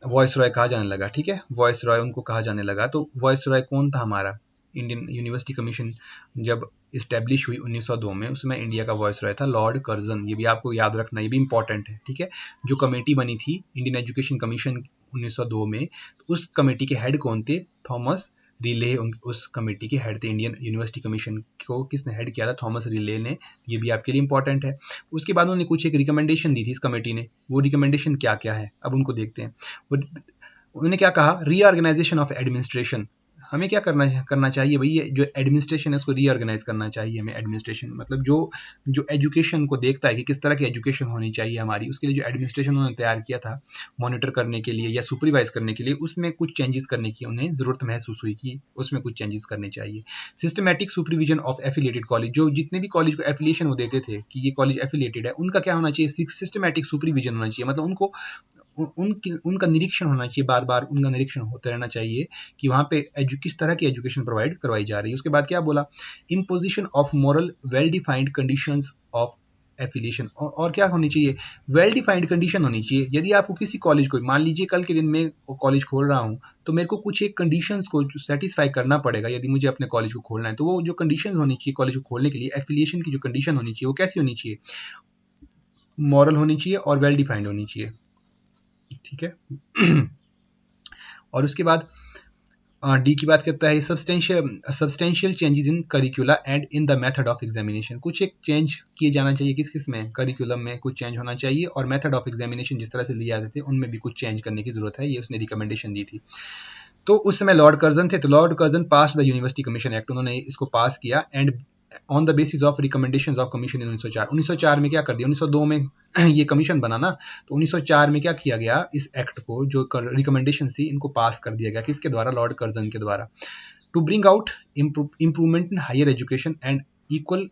वॉइस रॉय कहा जाने लगा। ठीक है, वॉइस रॉय उनको कहा जाने लगा। तो वॉइस रॉय कौन था हमारा, इंडियन यूनिवर्सिटी कमीशन जब इस्टेब्लिश हुई 1902 में, उसमें इंडिया का वॉइस रॉय था लॉर्ड कर्जन। ये भी आपको याद रखना, ये भी इंपॉर्टेंट है। ठीक है, जो कमेटी बनी थी इंडियन एजुकेशन कमीशन 1902 में, तो उस कमेटी के हेड कौन थे, थॉमस रिले उस कमेटी के हेड थे। इंडियन यूनिवर्सिटी कमीशन को किसने हेड किया था, थॉमस रिले ने। ये भी आपके लिए इंपॉर्टेंट है। उसके बाद उन्होंने कुछ एक रिकमेंडेशन दी थी इस कमेटी ने, वो रिकमेंडेशन क्या क्या है अब उनको देखते हैं। उन्होंने क्या कहा, रीऑर्गेनाइजेशन ऑफ एडमिनिस्ट्रेशन। हमें क्या करना चाहिए भाई, ये जो एडमिनिस्ट्रेशन है उसको रीऑर्गेनाइज करना चाहिए हमें। एडमिनिस्ट्रेशन मतलब जो एजुकेशन को देखता है कि किस तरह की एजुकेशन होनी चाहिए हमारी, उसके लिए जो एडमिनिस्ट्रेशन उन्होंने तैयार किया था मॉनिटर करने के लिए या सुपरवाइज करने के लिए, उसमें कुछ चेंजेस करने की उन्हें ज़रूरत महसूस हुई कि उसमें कुछ चेंजेस करने चाहिए। Systematic supervision of affiliated college, जो जितने भी कॉलेज को एफिलिएशन वो देते थे कि ये कॉलेज एफिलिएटेड है, उनका क्या होना चाहिए, सिस्टमैटिक सुपरविजन होना चाहिए। मतलब उनको उनका निरीक्षण होना चाहिए, बार बार उनका निरीक्षण होते रहना चाहिए कि वहाँ पे किस तरह की एजुकेशन प्रोवाइड करवाई जा रही है। उसके बाद क्या बोला, imposition of moral well defined conditions of affiliation, और क्या होनी चाहिए, वेल डिफाइंड कंडीशन होनी चाहिए। यदि आपको किसी कॉलेज को, मान लीजिए कल के दिन में कॉलेज खोल रहा हूँ, तो मेरे को कुछ एक कंडीशंस को सेटिस्फाई करना पड़ेगा यदि मुझे अपने कॉलेज को खोलना है। तो वो जो कंडीशंस होनी चाहिए कॉलेज को खोलने के लिए, एफिलिएशन की जो कंडीशन होनी चाहिए वो कैसी होनी चाहिए, मॉरल होनी चाहिए और वेल डिफाइंड होनी चाहिए। ठीक है और उसके बाद डी की बात करता है, substantial changes in करिकुला and in the method of examination. कुछ एक चेंज किए जाना चाहिए, किस में, करिकुलम में कुछ चेंज होना चाहिए, और मेथड ऑफ एग्जामिनेशन जिस तरह से लिए जाते थे उनमें भी कुछ चेंज करने की जरूरत है, ये उसने रिकमेंडेशन दी थी। तो उस समय लॉर्ड कर्जन थे, तो Lord Curzon pass the university commission act, उन्होंने इसको पास किया, and on the basis of recommendations of commission इन 1904 में क्या कर दिया, 1902 में ये कमीशन बना ना, तो 1904 में क्या किया गया, इस एक्ट को जो रिकमेंडेशन थी इनको पास कर दिया गया, किसके द्वारा, लॉर्ड कर्जन के द्वारा। To bring out improvement in higher education and equal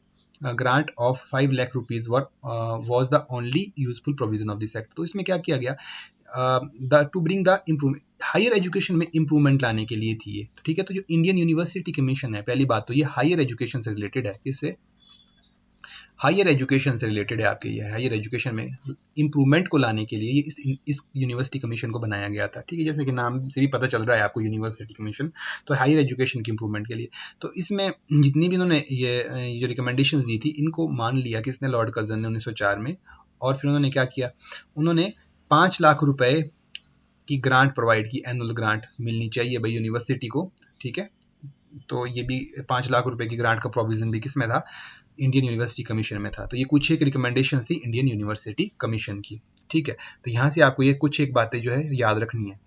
grant of 5 lakh rupees was the only useful provision of this act. तो इसमें क्या किया गया, to bring the improvement, higher education में इम्प्रूवमेंट लाने के लिए थी ये। तो ठीक है, तो जो इंडियन यूनिवर्सिटी कमीशन है, पहली बात तो ये हायर एजुकेशन से रिलेटेड है, इससे हायर एजुकेशन से रिलेटेड है आपके, ये हायर एजुकेशन में इम्प्रूवमेंट को लाने के लिए ये इस यूनिवर्सिटी कमीशन को बनाया गया था। ठीक है, जैसे कि नाम से भी पता चल रहा है आपको यूनिवर्सिटी कमीशन, तो हायर एजुकेशन की इम्प्रूवमेंट के लिए। तो इसमें जितनी भी उन्होंने ये जो रिकमेंडेशंस दी थी इनको मान लिया किसने, लॉर्ड कर्जन ने 1904 में। और फिर उन्होंने क्या किया, उन्होंने 5 लाख रुपए की ग्रांट प्रोवाइड की, एनुअल ग्रांट मिलनी चाहिए भाई यूनिवर्सिटी को। ठीक है, तो ये भी 5 लाख रुपए की ग्रांट का प्रोविजन भी किसमें था, इंडियन यूनिवर्सिटी कमीशन में था। तो ये कुछ एक रिकमेंडेशंस थी इंडियन यूनिवर्सिटी कमीशन की। ठीक है, तो यहाँ से आपको ये कुछ एक बातें जो है याद रखनी है।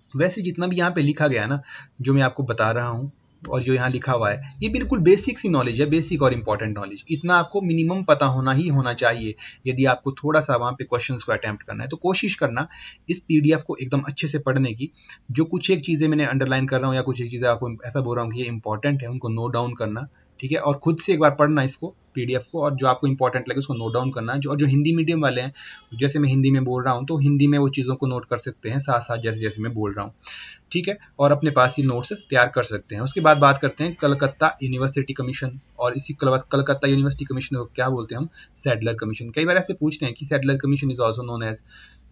वैसे जितना भी यहाँ पे लिखा गया है ना, जो मैं आपको बता रहा हूँ और जो यहाँ लिखा हुआ है, ये बिल्कुल बेसिक सी नॉलेज है, बेसिक और इंपॉर्टेंट नॉलेज। इतना आपको मिनिमम पता होना ही होना चाहिए यदि आपको थोड़ा सा वहाँ पे क्वेश्चंस को अटेम्प्ट करना है। तो कोशिश करना इस पीडीएफ को एकदम अच्छे से पढ़ने की। जो कुछ एक चीज़ें मैंने अंडरलाइन कर रहा हूँ या कुछ एक चीज़ें आपको ऐसा बोल रहा हूँ कि ये इंपॉर्टेंट है, उनको नोट डाउन करना। ठीक है, और खुद से एक बार पढ़ना इसको, पीडीएफ को, और जो आपको इंपॉर्टेंट लगे उसको नोट डाउन करना। जो हिंदी मीडियम वाले हैं, जैसे मैं हिंदी में बोल रहा हूँ तो हिंदी में वो चीज़ों को नोट कर सकते हैं साथ साथ जैसे जैसे मैं बोल रहा हूँ। ठीक है, और अपने पास ही नोट्स तैयार कर सकते हैं। उसके बाद बात करते हैं कलकत्ता यूनिवर्सिटी कमीशन, और इसी कलकत्ता यूनिवर्सिटी कमीशन को क्या बोलते हैं हम, सैडलर कमीशन। कई बार ऐसे पूछते हैं कि Sadler commission is also known as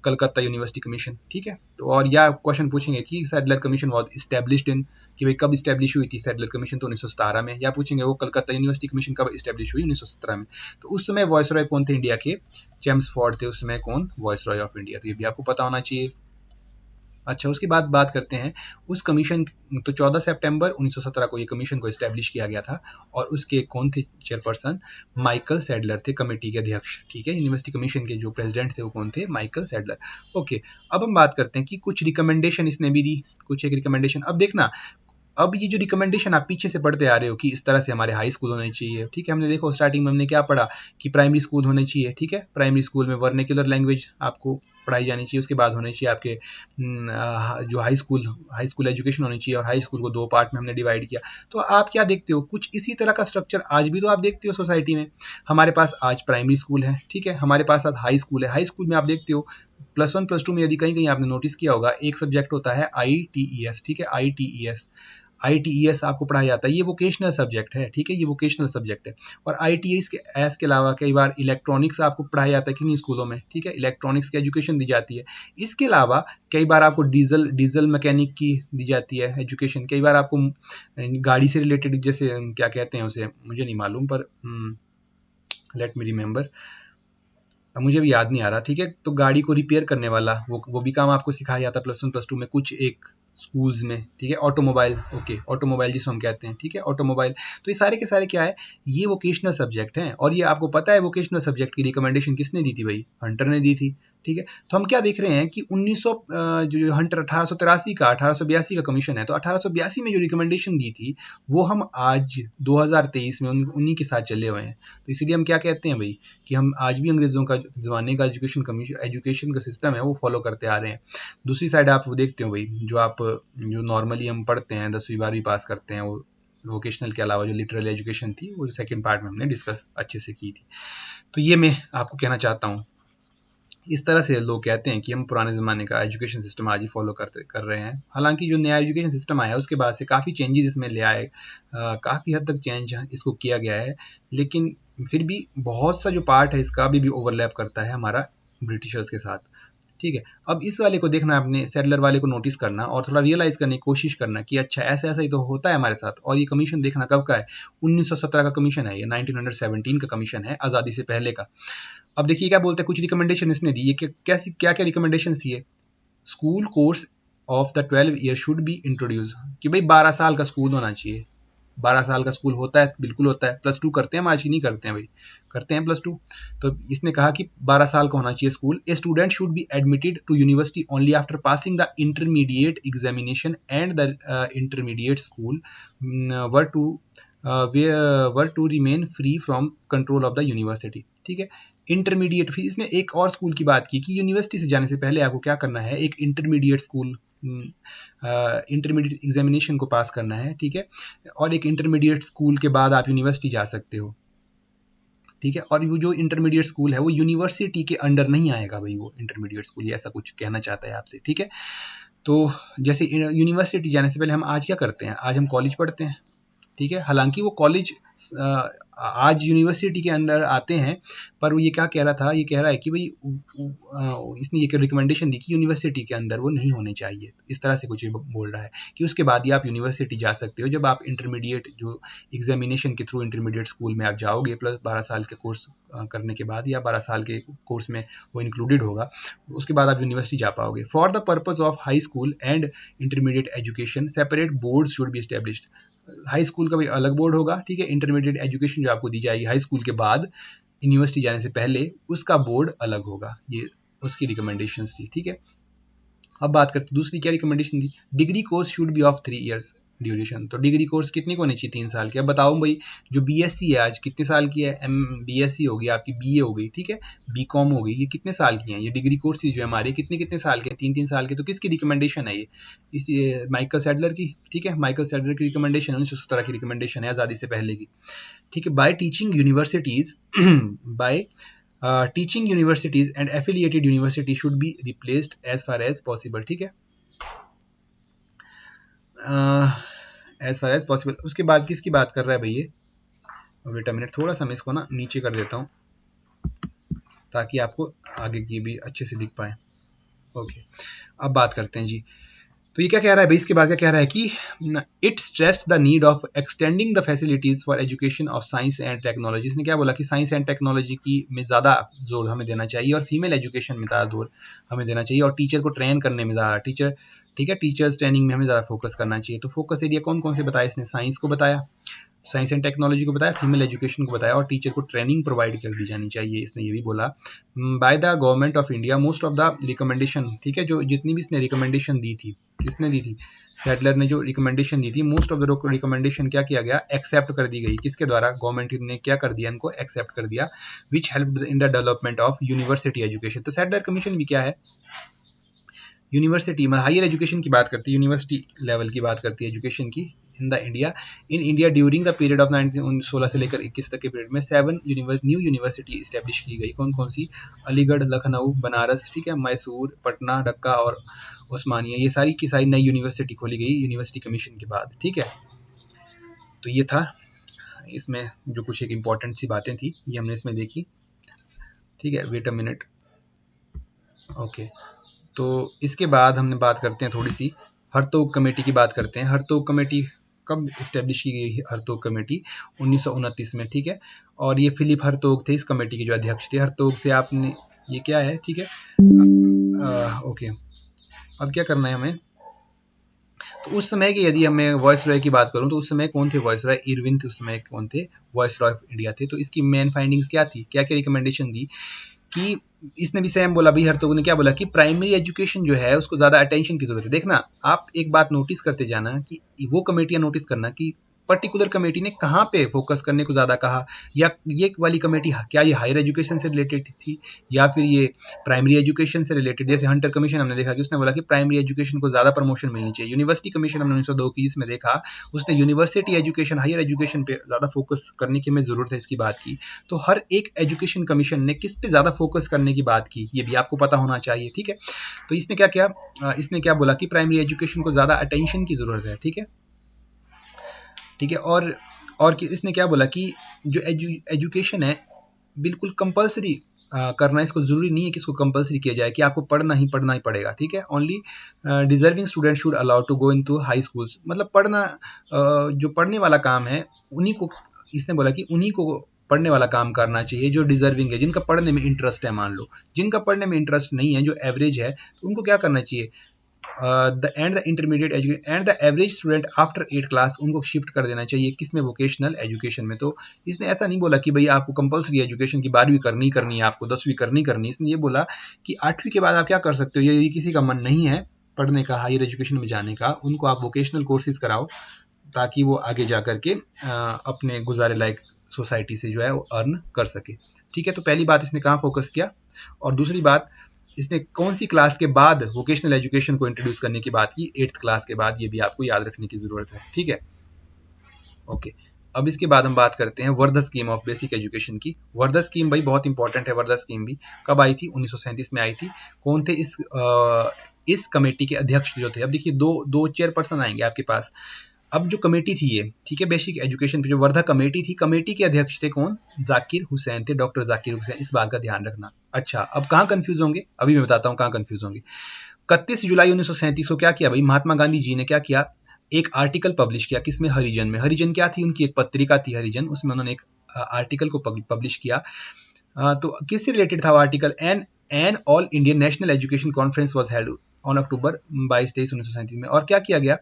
Calcutta university commission. ठीक है, तो और या क्वेश्चन पूछेंगे कि Sadler commission was established in, कि भाई कब इस्टेब्लिश हुई थी सैडलर कमीशन, तो 1917 में। या पूछेंगे वो कलकत्ता यूनिवर्सिटी कमीशन कब इस्टेब्लिश हुई, 1917 में। तो उस समय वॉइसरॉय कौन थे इंडिया के, चेम्सफोर्ड थे उस समय कौन, वॉइसरॉय ऑफ इंडिया। तो ये भी आपको पता होना चाहिए। अच्छा, उसके बाद बात करते हैं उस कमीशन, तो 14 सितंबर 1917 को ये कमीशन को इस्टेब्लिश किया गया था, और उसके कौन थे चेयरपर्सन, माइकल सैडलर थे कमेटी के अध्यक्ष। ठीक है, यूनिवर्सिटी कमीशन के जो प्रेसिडेंट थे वो कौन थे, माइकल सैडलर। ओके, अब हम बात करते हैं कि कुछ रिकमेंडेशन इसने भी दी, कुछ एक रिकमेंडेशन। अब देखना, अब ये जो रिकमेंडेशन आप पीछे से पढ़ते आ रहे हो कि इस तरह से हमारे हाई स्कूल होने चाहिए। ठीक है, हमने देखो स्टार्टिंग में हमने क्या पढ़ा कि प्राइमरी स्कूल होने चाहिए। ठीक है, प्राइमरी स्कूल में वर्नेक्युलर लैंग्वेज आपको पढ़ाई जानी चाहिए। उसके बाद होने चाहिए आपके जो हाई स्कूल एजुकेशन होनी चाहिए, और हाई स्कूल को 2 पार्ट में हमने डिवाइड किया। तो आप क्या देखते हो, कुछ इसी तरह का स्ट्रक्चर आज भी तो आप देखते हो सोसाइटी में। हमारे पास आज प्राइमरी स्कूल है, ठीक है, हमारे पास आज हाई स्कूल है। हाई स्कूल में आप देखते हो +1 +2 में, यदि कहीं कहीं आपने नोटिस किया होगा, एक सब्जेक्ट होता है ITES, ठीक है, ITES आपको पढ़ाया जाता है। ये वोकेशनल सब्जेक्ट है, ठीक है, ये वोकेशनल सब्जेक्ट है। और ITES के अलावा कई बार इलेक्ट्रॉनिक्स आपको पढ़ाया जाता है किन्हीं स्कूलों में, ठीक है, इलेक्ट्रॉनिक्स की एजुकेशन दी जाती है। इसके अलावा कई बार आपको डीजल मैकेनिक की दी जाती है एजुकेशन। कई बार आपको गाड़ी से रिलेटेड, जैसे क्या कहते हैं उसे, मुझे नहीं मालूम, पर लेट मी रिमेंबर, मुझे भी याद नहीं आ रहा, ठीक है। तो गाड़ी को रिपेयर करने वाला वो भी काम आपको सिखाया जाता है +1 +2 में कुछ एक स्कूल्स में, ठीक है। ऑटोमोबाइल, ओके, ऑटोमोबाइल जिसको हम कहते हैं, ठीक है, ऑटोमोबाइल। तो ये सारे के सारे क्या है, ये वोकेशनल सब्जेक्ट हैं। और ये आपको पता है वोकेशनल सब्जेक्ट की रिकमेंडेशन किसने दी थी भाई? हंटर ने दी थी, ठीक है। तो हम क्या देख रहे हैं कि 1900 जो हंटर 1882 का कमीशन है, तो 1882 में जो रिकमेंडेशन दी थी वो हम आज 2023 में उन्हीं के साथ चले हुए हैं। तो इसीलिए हम क्या कहते हैं भाई, कि हम आज भी अंग्रेजों का ज़माने का एजुकेशन का सिस्टम है वो फॉलो करते आ रहे हैं। दूसरी साइड आप वो देखते हो भाई, जो नॉर्मली हम पढ़ते हैं 10वीं 12वीं पास करते हैं, वो वोकेशनल के अलावा जो लिटरल एजुकेशन थी वो सेकंड पार्ट में हमने डिस्कस अच्छे से की थी। तो ये मैं आपको कहना चाहता हूँ। इस तरह से लोग कहते हैं कि हम पुराने ज़माने का एजुकेशन सिस्टम आज ही फॉलो कर रहे हैं। हालांकि जो नया एजुकेशन सिस्टम आया उसके बाद से काफ़ी चेंजेस इसमें ले आए, काफ़ी हद तक चेंज इसको किया गया है, लेकिन फिर भी बहुत सा जो पार्ट है इसका अभी भी ओवरलैप करता है हमारा ब्रिटिशर्स के साथ, ठीक है। अब इस वाले को देखना, आपने सेटलर वाले को नोटिस करना और थोड़ा रियलाइज़ करने की कोशिश करना कि अच्छा ऐसा ऐसा ही तो होता है हमारे साथ। और ये कमीशन देखना कब का है, 1917 का कमीशन है, ये 1917 का कमीशन है, आज़ादी से पहले का। अब देखिए क्या बोलते हैं, कुछ रिकमेंडेशन इसने दी है कि क्या क्या रिकमेंडेशन थी है। School course of the 12 year should be introduce, कि भाई 12 साल का स्कूल होना चाहिए। 12 साल का स्कूल होता है, बिल्कुल होता है। +2 करते हैं हम, आज की नहीं करते हैं भाई, करते हैं +2। तो इसने कहा कि 12 साल का होना चाहिए school. A student should be admitted to university only after passing the intermediate examination and the intermediate school were to remain free from control of the university, ठीक है। इंटरमीडिएट, फिर इसने एक और स्कूल की बात की कि यूनिवर्सिटी से जाने से पहले आपको क्या करना है, एक इंटरमीडिएट स्कूल, इंटरमीडिएट एग्जामिनेशन को पास करना है, ठीक है। और एक इंटरमीडिएट स्कूल के बाद आप यूनिवर्सिटी जा सकते हो, ठीक है। और वो जो इंटरमीडिएट स्कूल है वो यूनिवर्सिटी के अंडर नहीं आएगा भाई, वो इंटरमीडिएट स्कूल, ये ऐसा कुछ कहना चाहता है आपसे, ठीक है। तो जैसे यूनिवर्सिटी जाने से पहले हम आज क्या करते हैं, आज हम कॉलेज पढ़ते हैं, ठीक है। हालांकि वो कॉलेज आज यूनिवर्सिटी के अंदर आते हैं, पर वो ये क्या कह रहा था, ये कह रहा है कि भाई इसने ये रिकमेंडेशन दी कि यूनिवर्सिटी के अंदर वो नहीं होने चाहिए। इस तरह से कुछ बोल रहा है कि उसके बाद ही आप यूनिवर्सिटी जा सकते हो, जब आप इंटरमीडिएट जो एग्जामिनेशन के थ्रू इंटरमीडिएट स्कूल में आप जाओगे, प्लस 12 साल के कोर्स करने के बाद, या 12 साल के कोर्स में वो इंक्लूडेड होगा, उसके बाद आप यूनिवर्सिटी जा पाओगे। For the purpose of high school and intermediate education separate board should be established. High school का भी अलग बोर्ड होगा, ठीक है। इंटरमीडिएट एजुकेशन जो आपको दी जाएगी हाई स्कूल के बाद यूनिवर्सिटी जाने से पहले, उसका बोर्ड अलग होगा। ये उसकी रिकमेंडेशंस थी, ठीक है। अब बात करते हैं दूसरी क्या रिकमेंडेशन थी। Degree course should be of 3 years duration. तो डिग्री कोर्स कितने को होनी चाहिए, 3 साल की। अब बताओ भाई, जो बीएससी है आज कितने साल की है, बीएससी होगी आपकी, बीए हो गई, ठीक है, बीकॉम हो गई, ये कितने साल की हैं। ये डिग्री कोर्स जो है हमारे कितने साल के, 3 साल के। तो किसकी रिकमेंडेशन है ये, इस माइकल सैडलर की, ठीक है। माइकल सैडलर की रिकमेंडेशन 1917 की रिकमेंडेशन है, आज़ादी से पहले की, ठीक है। By teaching universities by teaching universities and affiliated university should be replaced as far as possible, ठीक है, एज फार एज पॉसिबल। उसके बाद किसकी बात कर रहा है भाई ये, वेट अ मिनट, थोड़ा सा मैं इसको ना नीचे कर देता हूँ ताकि आपको आगे की भी अच्छे से दिख पाए। ओके, अब बात करते हैं जी। तो ये क्या कह रहा है भाई, इसके बाद क्या कह रहा है कि it stressed the need of extending the facilities for education of science and technology. इसने क्या बोला कि साइंस एंड टेक्नोलॉजी की में ज़्यादा जोर हमें देना चाहिए, और फीमेल एजुकेशन में ज़्यादा जोर हमें देना चाहिए, और टीचर को ट्रेन करने में ज़्यादा, ठीक है, टीचर्स ट्रेनिंग में हमें ज़्यादा फोकस करना चाहिए। तो फोकस एरिया कौन कौन से बताया इसने, साइंस को बताया, साइंस एंड टेक्नोलॉजी को बताया, फीमेल एजुकेशन को बताया, और टीचर को ट्रेनिंग प्रोवाइड कर दी जानी चाहिए। इसने ये भी बोला bye the government of India most of the recommendation, ठीक है, जो जितनी भी इसने रिकमेंडेशन दी थी, किसने दी थी, सैडलर ने जो रिकमेंडेशन दी थी, मोस्ट ऑफ द रिकमेंडेशन क्या किया गया, एक्सेप्ट कर दी गई। किसके द्वारा, गवर्नमेंट ने क्या कर दिया, इनको एक्सेप्ट कर दिया, which help in the development of university education. तो सैडलर कमीशन भी क्या है, यूनिवर्सिटी में हायर एजुकेशन की बात करती है, यूनिवर्सिटी लेवल की बात करती है एजुकेशन की in India during the period of 1916 से लेकर 21 तक के पीरियड में 7 न्यू यूनिवर्सिटी इस्टेब्लिश की गई। कौन कौन सी, अलीगढ़, लखनऊ, बनारस, ठीक है, मैसूर, पटना, ढाका और उस्मानिया, ये सारी की सारी नई यूनिवर्सिटी खोली गई यूनिवर्सिटी कमीशन के बाद, ठीक है। तो ये था इसमें जो कुछ एक इम्पॉर्टेंट सी बातें थी, ये हमने इसमें देखी, ठीक है। Wait a minute, okay. तो इसके बाद हमने बात करते हैं थोड़ी सी हरतोग कमेटी की बात करते हैं। हरतोग कमेटी कब इस्टेब्लिश की गई, हरतोग कमेटी 1929 में, ठीक है। और ये फिलिप हरतोग थे इस कमेटी के जो अध्यक्ष थे। हरतोग से आपने ये क्या है, ठीक है, ओके। अब क्या करना है हमें, तो उस समय की यदि हमें वॉइस रॉय की बात करूं तो उस समय कौन थे वॉइस रॉय, इरविन थे उस समय, कौन थे, वॉइस रॉय ऑफ इंडिया थे। तो इसकी मेन फाइंडिंग्स क्या थी, क्या क्या रिकमेंडेशन दी, कि इसने भी सेम बोला, भाई हरतोग ने क्या बोला कि प्राइमरी एजुकेशन जो है उसको ज्यादा अटेंशन की जरूरत है। देखना, आप एक बात नोटिस करते जाना कि वो कमेटियां नोटिस करना कि पर्टिकुलर कमेटी ने कहाँ पे फोकस करने को ज्यादा कहा, या ये वाली कमेटी क्या ये हायर एजुकेशन से रिलेटेड थी या फिर ये प्राइमरी एजुकेशन से रिलेटेड। जैसे हंटर कमीशन हमने देखा कि उसने बोला कि प्राइमरी एजुकेशन को ज्यादा प्रमोशन मिलनी चाहिए। यूनिवर्सिटी कमीशन हमने 1902 की जिसमें देखा, उसने यूनिवर्सिटी एजुकेशन, हायर एजुकेशन पे ज्यादा फोकस करने की हमें जरूरत है इसकी बात की। तो हर एक एजुकेशन कमीशन ने किस पे ज्यादा फोकस करने की बात की, ये भी आपको पता होना चाहिए, ठीक है। तो इसने क्या किया, इसने क्या बोला कि प्राइमरी एजुकेशन को ज्यादा अटेंशन की जरूरत है, ठीक है, ठीक है। और इसने क्या बोला कि जो एजुकेशन है बिल्कुल कंपलसरी करना, इसको जरूरी नहीं है कि इसको कंपलसरी किया जाए कि आपको पढ़ना ही पड़ेगा, ठीक है। Only deserving student should allow to go into high schools, मतलब पढ़ना, जो पढ़ने वाला काम है उन्हीं को, इसने बोला कि उन्हीं को पढ़ने वाला काम करना चाहिए जो डिजर्विंग है, जिनका पढ़ने में इंटरेस्ट है। मान लो जिनका पढ़ने में इंटरेस्ट नहीं है, जो एवरेज है, तो उनको क्या करना चाहिए, the intermediate education and the average student after 8 class, उनको शिफ्ट कर देना चाहिए किसमें, वोकेशनल एजुकेशन में। तो इसने ऐसा नहीं बोला कि भाई आपको कंपलसरी एजुकेशन की 12वीं करनी है, आपको 10वीं करनी है। इसने ये बोला कि 8वीं के बाद आप क्या कर सकते हो, यदि किसी का मन नहीं है पढ़ने का, हायर एजुकेशन में जाने का, उनको आप वोकेशनल कोर्सेज कराओ ताकि वो आगे जा करके अपने गुजारे लायक सोसाइटी से जो है वो अर्न कर सके, ठीक है। तो पहली बात इसने कहाँ फोकस किया, और दूसरी बात इसने कौन सी क्लास के बाद वोकेशनल एजुकेशन को इंट्रोड्यूस करने की बात की, 8th क्लास के बाद, ये भी आपको याद रखने की जरूरत है, ठीक है, ओके। अब इसके बाद हम बात करते हैं Wardha scheme of basic education की। वर्धा स्कीम भाई बहुत इंपॉर्टेंट है। वर्धा स्कीम भी कब आई थी, 1937 में आई थी। कौन थे इस कमेटी के अध्यक्ष जो थे, अब देखिए दो चेयरपर्सन आएंगे आपके पास। अब जो कमेटी थी ये, ठीक है, बेसिक एजुकेशन पे जो वर्धा कमेटी थी, कमेटी के अध्यक्ष थे कौन, जाकिर हुसैन थे, डॉक्टर जाकिर हुसैन, इस बात का ध्यान रखना। अच्छा, अब कहाँ कंफ्यूज होंगे, अभी मैं बताता हूँ कहाँ कंफ्यूज होंगे। 31 जुलाई 1937 को क्या किया भाई, महात्मा गांधी जी ने क्या किया, एक आर्टिकल पब्लिश किया, किसमें, हरिजन में। हरिजन क्या थी, उनकी एक पत्रिका थी हरिजन, उसमें उन्होंने एक आर्टिकल को पब्लिश किया। तो किससे रिलेटेड था वो article, an all Indian national education conference was held on October 22-23 1937 में। और क्या किया गया,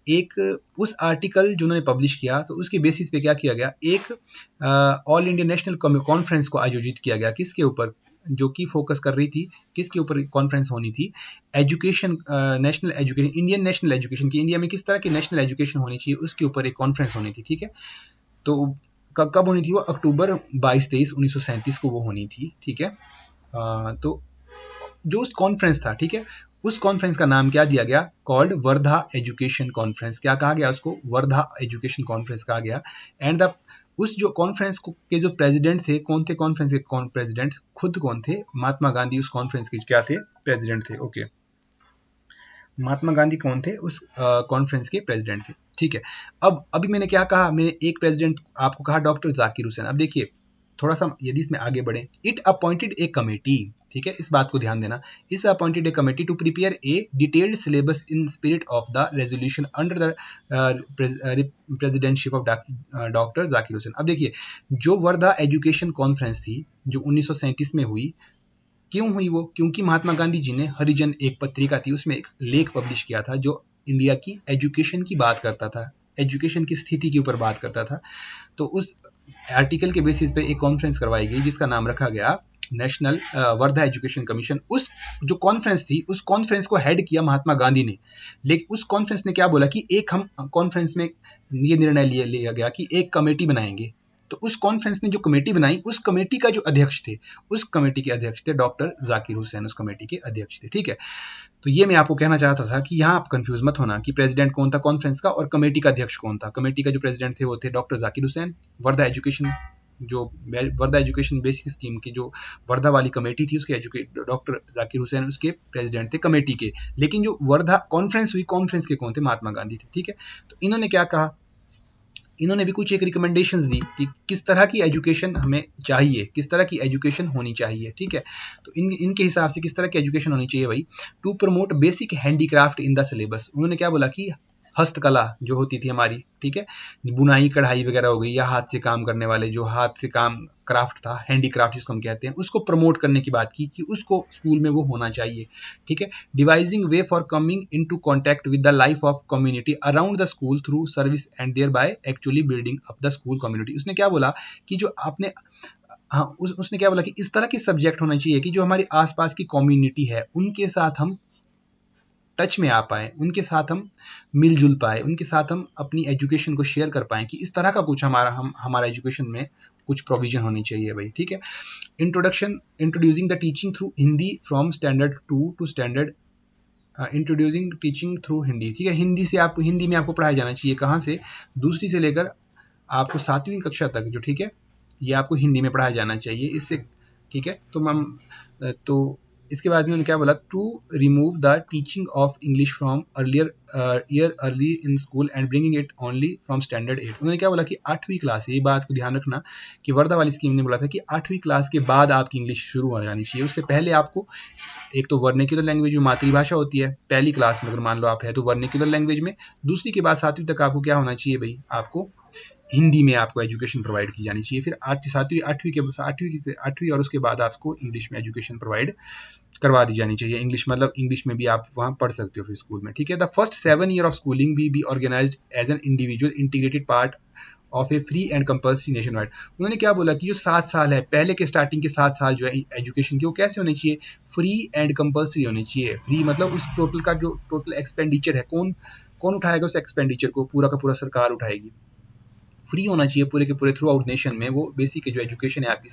एक उस आर्टिकल जो उन्होंने पब्लिश किया, तो उसके बेसिस पे क्या किया गया, एक ऑल इंडिया नेशनल कॉन्फ्रेंस को आयोजित किया गया। किसके ऊपर, जो कि फोकस कर रही थी, किसके ऊपर कॉन्फ्रेंस होनी थी, education, national education, Indian national education की, इंडिया में किस तरह की नेशनल एजुकेशन होनी चाहिए, उसके ऊपर एक कॉन्फ्रेंस होनी थी, ठीक है। तो कब होनी थी वो, अक्टूबर 22-23 1937 को वो होनी थी, ठीक है। तो जो उस कॉन्फ्रेंस था, ठीक है, उस कॉन्फ्रेंस का नाम क्या दिया गया, कॉल्ड वर्धा एजुकेशन कॉन्फ्रेंस। क्या कहा गया उसको, वर्धा एजुकेशन कॉन्फ्रेंस कहा गया। एंड द उस जो कॉन्फ्रेंस के जो प्रेसिडेंट थे, कौन थे कॉन्फ्रेंस के प्रेसिडेंट, खुद कौन थे, महात्मा गांधी उस कॉन्फ्रेंस के क्या थे, प्रेसिडेंट थे, ओके। महात्मा गांधी कौन थे, उस कॉन्फ्रेंस के प्रेसिडेंट थे, ठीक है। अब अभी मैंने क्या कहा, मैंने एक प्रेसिडेंट आपको कहा, डॉक्टर जाकिर हुसैन। अब देखिए थोड़ा सा यदि इसमें आगे बढ़े, इट अपॉइंटेड ए कमेटी, ठीक है, इस बात को ध्यान देना, इस appointed a committee to prepare a detailed syllabus in spirit of the resolution under the presidentship of doctor Zakir Hussain. अब देखिए जो वर्धा एजुकेशन कॉन्फ्रेंस थी जो 1937 में हुई, क्यों हुई वो, क्योंकि महात्मा गांधी जी ने हरिजन एक पत्रिका थी, उसमें एक लेख पब्लिश किया था जो इंडिया की एजुकेशन की बात करता था, एजुकेशन की स्थिति के ऊपर बात करता था। तो उस आर्टिकल के बेसिस पे एक कॉन्फ्रेंस करवाई गई जिसका नाम रखा गया नेशनल वर्धा एजुकेशन कमीशन, उस जो कॉन्फ्रेंस थी उस कॉन्फ्रेंस को हेड किया महात्मा गांधी ने। लेकिन उस कॉन्फ्रेंस ने क्या बोला कि एक हम कॉन्फ्रेंस में ये निर्णय लिया गया कि एक कमेटी बनाएंगे। तो उस कॉन्फ्रेंस ने जो कमेटी बनाई, उस कमेटी का जो अध्यक्ष थे, उस कमेटी के अध्यक्ष थे डॉक्टर जाकिर हुसैन, उस कमेटी के अध्यक्ष थे। ठीक है, तो ये मैं आपको कहना चाहता था कि यहाँ आप कंफ्यूज मत होना कि प्रेसिडेंट कौन था कॉन्फ्रेंस का और कमेटी का अध्यक्ष कौन था। कमेटी का जो प्रेसिडेंट थे वो थे doctor Zakir Hussain. Wardha education basic scheme की जो वर्धा वाली कमेटी थी उसके डॉक्टर जाकिर हुसैन उसके प्रेसिडेंट थे कमेटी के। लेकिन जो वर्धा कॉन्फ्रेंस हुई, कॉन्फ्रेंस के कौन थे? महात्मा गांधी थे। ठीक है, तो इन्होंने क्या कहा, इन्होंने भी कुछ एक रिकमेंडेशंस दी कि किस तरह की एजुकेशन हमें चाहिए, किस तरह की एजुकेशन होनी चाहिए। ठीक है, तो इनके हिसाब से किस तरह की एजुकेशन होनी चाहिए भाई? To promote basic handicraft in the syllabus. उन्होंने क्या बोला कि हस्तकला जो होती थी हमारी, ठीक है, बुनाई कढ़ाई वगैरह हो गई, या हाथ से काम करने वाले जो हाथ से काम क्राफ्ट था, हैंडीक्राफ्ट जिसको हम कहते हैं, उसको प्रमोट करने की बात की कि उसको स्कूल में वो होना चाहिए। ठीक है, devising way for coming into contact with the life of community around the school through service and thereby actually building up the school community. उसने क्या बोला कि जो आपने उसने क्या बोला कि इस तरह के सब्जेक्ट होना चाहिए कि जो हमारे आसपास की कम्युनिटी है उनके साथ हम टच में आ पाए, उनके साथ हम मिलजुल पाए, उनके साथ हम अपनी एजुकेशन को शेयर कर पाएँ, कि इस तरह का कुछ हमारा एजुकेशन में कुछ प्रोविजन होनी चाहिए भाई। ठीक है, introducing the teaching through Hindi from standard 2 to standard introducing teaching through Hindi. ठीक है, हिंदी में आपको पढ़ाया जाना चाहिए। कहाँ से? दूसरी से लेकर आपको 7वीं कक्षा तक जो, ठीक है, ये आपको हिंदी में पढ़ाया जाना चाहिए। इससे ठीक है, तो इसके बाद में उन्होंने क्या बोला, to remove the teaching of English from early in school and bringing it only from standard 8। उन्होंने क्या बोला कि 8वीं क्लास, ये बात को ध्यान रखना कि वर्धा वाली स्कीम ने बोला था कि 8वीं क्लास के बाद आपकी इंग्लिश शुरू हो जानी चाहिए। उससे पहले आपको एक तो वर्निकुलर लैंग्वेज जो मातृभाषा होती है, पहली क्लास में अगर मान लो आप है तो वर्निकुलर लैंग्वेज में, दूसरी के बाद 7वीं तक आपको क्या होना चाहिए भाई? आपको हिंदी में आपको एजुकेशन प्रोवाइड की जानी चाहिए। फिर 8वीं और उसके बाद आपको इंग्लिश में एजुकेशन प्रोवाइड करवा दी जानी चाहिए। इंग्लिश में भी आप वहाँ पढ़ सकते हो फिर स्कूल में। ठीक है, the first 7 year of schooling be organised as an individual integrated part of a free and compulsory nationwide. उन्होंने क्या बोला कि जो 7 साल है, पहले के स्टार्टिंग के 7 साल जो है एजुकेशन की, वो कैसे होनी चाहिए? फ्री एंड कंपल्सरी होनी चाहिए। फ्री मतलब उस टोटल का जो टोटल एक्सपेंडिचर है, कौन उठाएगा उस एक्सपेंडिचर को? पूरा का पूरा सरकार उठाएगी। फ्री होना चाहिए पूरे के पूरे थ्रू आउट नेशन में। वो बेसिक जो एजुकेशन है आपकी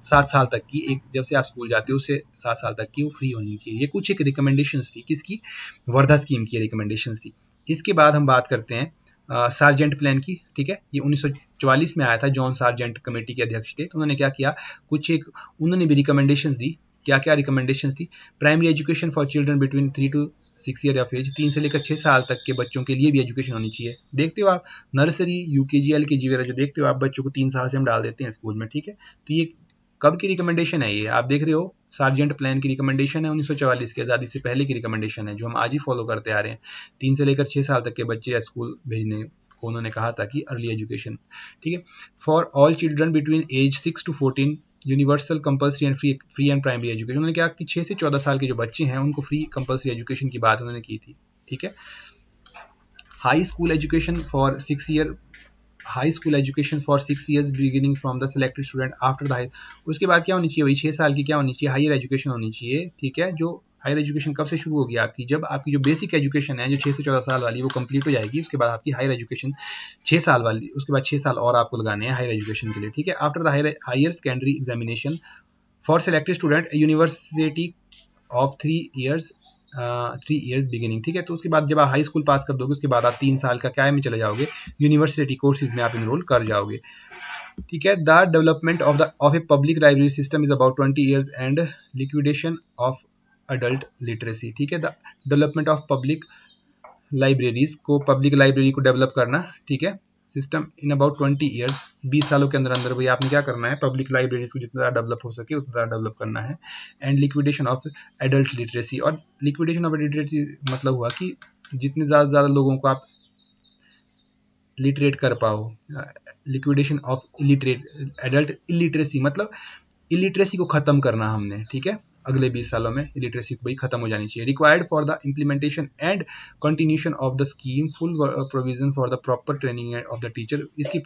7 साल तक की, एक जब से आप स्कूल जाते हो उससे 7 साल तक की, वो फ्री होनी चाहिए। ये कुछ एक रिकमेंडेशंस थी, किसकी? वर्धा स्कीम की रिकमेंडेशंस थी। इसके बाद हम बात करते हैं सार्जेंट प्लान की। ठीक है, ये 1944 में आया था, जॉन सार्जेंट कमेटी के अध्यक्ष थे। तो उन्होंने क्या किया, उन्होंने भी रिकमेंडेशंस दी। क्या क्या रिकमेंडेशंस थी? Primary education for children between 3 to 6 year of age, 3 से लेकर 6 साल तक के बच्चों के लिए भी एजुकेशन होनी चाहिए। देखते हो आप नर्सरी, यूकेजी, एलकेजी वगैरह जो देखते हो आप, बच्चों को 3 साल से हम डाल देते हैं स्कूल में। ठीक है, तो ये कब की रिकमेंडेशन है? ये आप देख रहे हो सार्जेंट प्लान की रिकमेंडेशन है, 1944 की आज़ादी से पहले की रिकमेंडेशन है, जो हम आज ही फॉलो करते आ रहे हैं। 3 से लेकर 6 साल तक के बच्चे स्कूल भेजने को उन्होंने कहा था कि अर्ली एजुकेशन। ठीक है, for all children between age 6 to 14 universal compulsory and free and primary education. उन्होंने कहा कि 6 से 14 साल के जो बच्चे हैं उनको फ्री कंपल्सरी एजुकेशन की बात उन्होंने की थी। ठीक है, high school education for 6 year, high school education for 6 years beginning from the selected student after the high. उसके बाद क्या होनी चाहिए भाई? 6 साल की क्या होनी चाहिए? हायर एजुकेशन होनी चाहिए। ठीक है, जो हायर एजुकेशन कब से शुरू होगी आपकी? जब आपकी जो बेसिक एजुकेशन है जो 6 से 14 साल वाली वो कंप्लीट हो जाएगी। उसके बाद आपकी हायर एजुकेशन 6 साल वाली, उसके बाद 6 साल और आपको लगाने हैं हायर एजुकेशन के लिए। ठीक है, after the higher secondary examination for selected student university of 3 years beginning. ठीक है, तो उसके बाद जब आप हाई स्कूल पास कर दोगे उसके बाद आप 3 साल का क्या में चले जाओगे? यूनिवर्सिटी कोर्सेज में आप इनरोल कर जाओगे। ठीक है, the development of a public library system is about 20 years and liquidation of adult literacy. ठीक है, the development of public library को डेवलप करना, ठीक है, सिस्टम इन अबाउट 20 ईयर्स, 20 सालों के अंदर अंदर भाई आपने क्या करना है? पब्लिक लाइब्रेरीज को जितना ज़्यादा डेवलप हो सके उतना ज़्यादा डेवलप करना है। And liquidation of adult literacy, और लिक्विडेशन ऑफ लिटरेसी मतलब हुआ कि जितने ज़्यादा लोगों को आप लिटरेट कर पाओ। लिक्विडेशन ऑफ एडल्ट इलिटरेसी मतलब इलिटरेसी को ख़त्म करना हमने। ठीक है, अगले 20 सालों में इलिटरेसी को भी खत्म हो जानी चाहिए। Required for the implementation and continuation of the scheme full provision for the proper training of the teacher. इसकी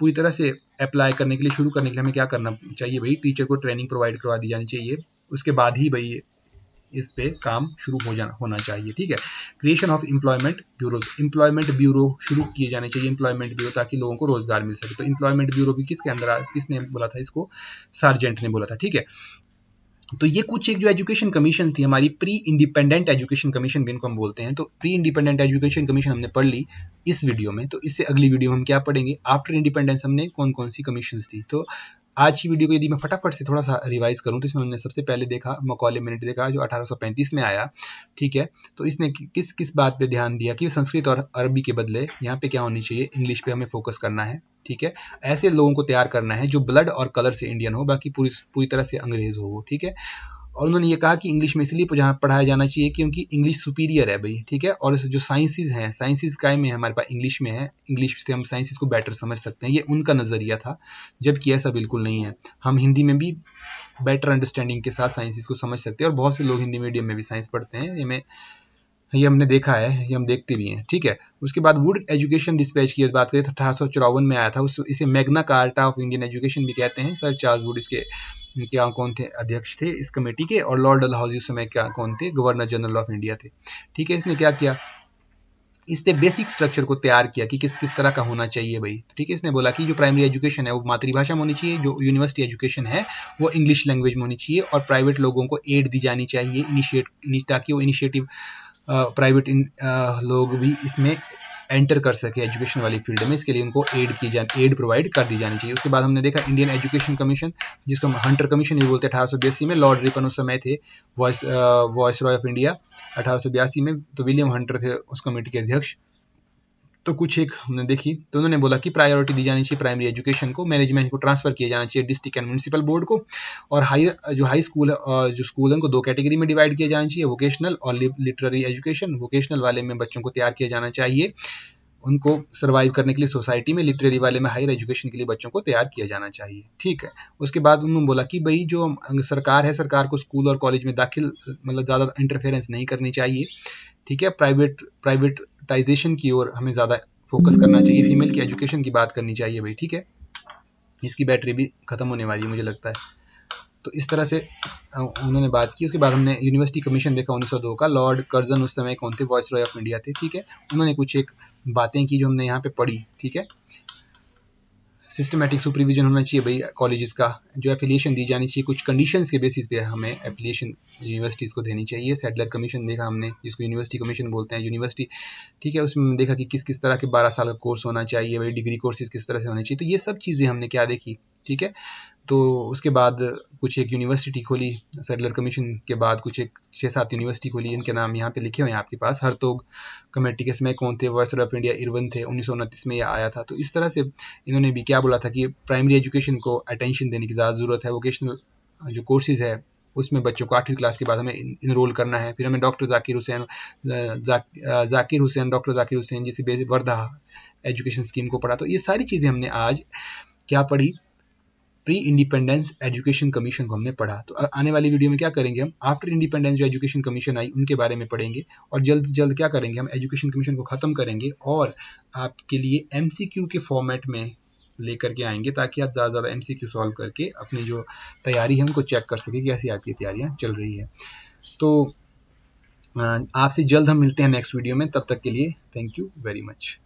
पूरी तरह से अप्लाई करने के लिए, शुरू करने के लिए हमें क्या करना चाहिए भाई, टीचर को ट्रेनिंग प्रोवाइड करवा दी जानी चाहिए, उसके बाद ही भाई इस पे काम शुरू होना चाहिए। ठीक है, creation of employment bureaus, employment bureau शुरू किए जाने चाहिए, एम्प्लॉयमेंट ब्यूरो, ताकि लोगों को रोजगार मिल सके। तो एम्प्लॉयमेंट ब्यूरो भी किसके अंदर, किसने बोला था इसको, सार्जेंट ने बोला था। ठीक है, तो ये कुछ एक जो एजुकेशन कमीशन थी हमारी, प्री इंडिपेंडेंट एजुकेशन कमीशन भी इनको हम बोलते हैं। तो प्री इंडिपेंडेंट एजुकेशन कमीशन हमने पढ़ ली इस वीडियो में। तो इससे अगली वीडियो में हम क्या पढ़ेंगे, आफ्टर इंडिपेंडेंस हमने कौन कौन सी कमीशंस थी। तो आज की वीडियो को यदि मैं फटाफट से थोड़ा सा रिवाइज करूं तो इसमें हमने सबसे पहले देखा मकौले मिनट देखा जो 1835 में आया। ठीक है, तो इसने किस किस बात पे ध्यान दिया कि संस्कृत और अरबी के बदले यहाँ पे क्या होनी चाहिए, इंग्लिश पे हमें फोकस करना है। ठीक है, ऐसे लोगों को तैयार करना है जो ब्लड और कलर से इंडियन हो, बाकी पूरी तरह से अंग्रेज हो वो। ठीक है, और उन्होंने ये कहा कि इंग्लिश में इसलिए पढ़ाया जाना चाहिए क्योंकि इंग्लिश सुपीरियर है भाई। ठीक है, और जो साइंसेज हैं, साइंसेज काय में हमारे पास इंग्लिश में है, इंग्लिश से हम साइंसेज को बेटर समझ सकते हैं, ये उनका नज़रिया था, जबकि ऐसा बिल्कुल नहीं है। हम हिंदी में भी बेटर अंडरस्टैंडिंग के साथ साइंसेज को समझ सकते हैं, और बहुत से लोग हिंदी मीडियम में भी साइंस पढ़ते हैं, ये हमने देखा है, ये हम देखते भी हैं। ठीक है, उसके बाद वुड एजुकेशन डिस्पैच की बात करें तो 1854 में आया था, इसे Magna Carta of Indian education भी कहते हैं। सर चार्ल्स वुड इसके क्या कौन थे, अध्यक्ष थे इस कमेटी के, और लॉर्ड डलहौजी उस समय क्या कौन थे, गवर्नर जनरल ऑफ इंडिया थे। ठीक है, इसने क्या किया, इसने बेसिक स्ट्रक्चर को तैयार किया कि किस किस तरह का होना चाहिए भाई। ठीक है, इसने बोला कि जो प्राइमरी एजुकेशन है वो मातृभाषा में होनी चाहिए, जो यूनिवर्सिटी एजुकेशन है वो इंग्लिश लैंग्वेज में होनी चाहिए, और प्राइवेट लोगों को एड दी जानी चाहिए, ताकि वो इनिशिएटिव प्राइवेट लोग भी इसमें एंटर कर सके एजुकेशन वाली फील्ड में। इसके लिए उनको एड प्रोवाइड कर दी जानी चाहिए। उसके बाद हमने देखा इंडियन एजुकेशन कमीशन, जिसको हम हंटर कमीशन भी बोलते हैं। 1882 में लॉर्ड रिपन उस समय थे वॉइस रॉय ऑफ इंडिया 1882 में, तो विलियम हंटर थे उस कमेटी के अध्यक्ष। तो कुछ एक हमने देखी, तो उन्होंने बोला कि प्रायोरिटी दी जानी चाहिए प्राइमरी एजुकेशन को, मैनेजमेंट को ट्रांसफर किया जाना चाहिए डिस्ट्रिक्ट एंड म्यूनिसिपल बोर्ड को, और हाई स्कूल जो स्कूल है उनको दो कैटेगरी में डिवाइड किया जाना चाहिए, वोकेशनल और लिटरेरी एजुकेशन। वोकेशनल वाले में बच्चों को तैयार किया जाना चाहिए उनको सर्वाइव करने के लिए सोसाइटी में, लिटरेरी वाले में हायर एजुकेशन के लिए बच्चों को तैयार किया जाना चाहिए। ठीक है, उसके बाद उन्होंने बोला कि भाई जो सरकार है, सरकार को स्कूल और कॉलेज में दाखिल मतलब ज़्यादा इंटरफेरेंस नहीं करनी चाहिए। ठीक है, प्राइवेटाइजेशन की ओर हमें ज़्यादा फोकस करना चाहिए, फीमेल की एजुकेशन की बात करनी चाहिए भाई। ठीक है, इसकी बैटरी भी खत्म होने वाली है मुझे लगता है। तो इस तरह से उन्होंने बात की। उसके बाद हमने यूनिवर्सिटी कमीशन देखा 1902 का, लॉर्ड कर्जन उस समय कौन थे, वॉइस रॉय ऑफ इंडिया थे। ठीक है, उन्होंने कुछ एक बातें की जो हमने यहाँ पे पढ़ी। ठीक है, सिस्टमेटिक सुपरविजन होना चाहिए भाई कॉलेजेस का, जो एफिलिएशन दी जानी चाहिए, कुछ कंडीशंस के बेसिस पे हमें एफिलिएशन यूनिवर्सिटीज़ को देनी चाहिए। सेटलर कमीशन देखा हमने, जिसको यूनिवर्सिटी कमीशन बोलते हैं, यूनिवर्सिटी। ठीक है, उसमें देखा कि किस किस तरह के 12 साल का कोर्स होना चाहिए भाई, डिग्री कोर्सेज किस तरह से होने चाहिए। तो ये सब चीज़ें हमने क्या देखी। ठीक है, तो उसके बाद कुछ एक यूनिवर्सिटी खोली सेटलर कमीशन के बाद, कुछ एक 6-7 यूनिवर्सिटी खोली, इनके नाम यहाँ पे लिखे हुए हैं आपके पास। हरतोग कमेटी के समय कौन थे, वॉइस ऑफ इंडिया इरवन थे, 1929 में यह आया था। तो इस तरह से इन्होंने भी क्या बोला था कि प्राइमरी एजुकेशन को अटेंशन देने की ज़्यादा ज़रूरत है, वोकेशनल जो कोर्सेज है उसमें बच्चों को 8वीं क्लास के बाद हमें इनरोल करना है। फिर हमें डॉक्टर जाकिर हुसैन जैसे बेसिक वर्धा एजुकेशन स्कीम को पढ़ा। तो ये सारी चीज़ें हमने आज क्या पढ़ी, प्री इंडिपेंडेंस एजुकेशन कमीशन को हमने पढ़ा। तो आने वाली वीडियो में क्या करेंगे, हम आफ्टर इंडिपेंडेंस जो एजुकेशन कमीशन आई उनके बारे में पढ़ेंगे, और जल्द से जल्द क्या करेंगे, हम एजुकेशन कमीशन को ख़त्म करेंगे और आपके लिए MCQ के फॉर्मेट में लेकर के आएंगे, ताकि आप ज़्यादा से ज़्यादा MCQ सॉल्व करके अपनी जो तैयारी है उनको चेक कर सकें कि कैसी आपकी तैयारियाँ चल रही है। तो आपसे जल्द हम मिलते हैं नेक्स्ट वीडियो में, तब तक के लिए थैंक यू वेरी मच।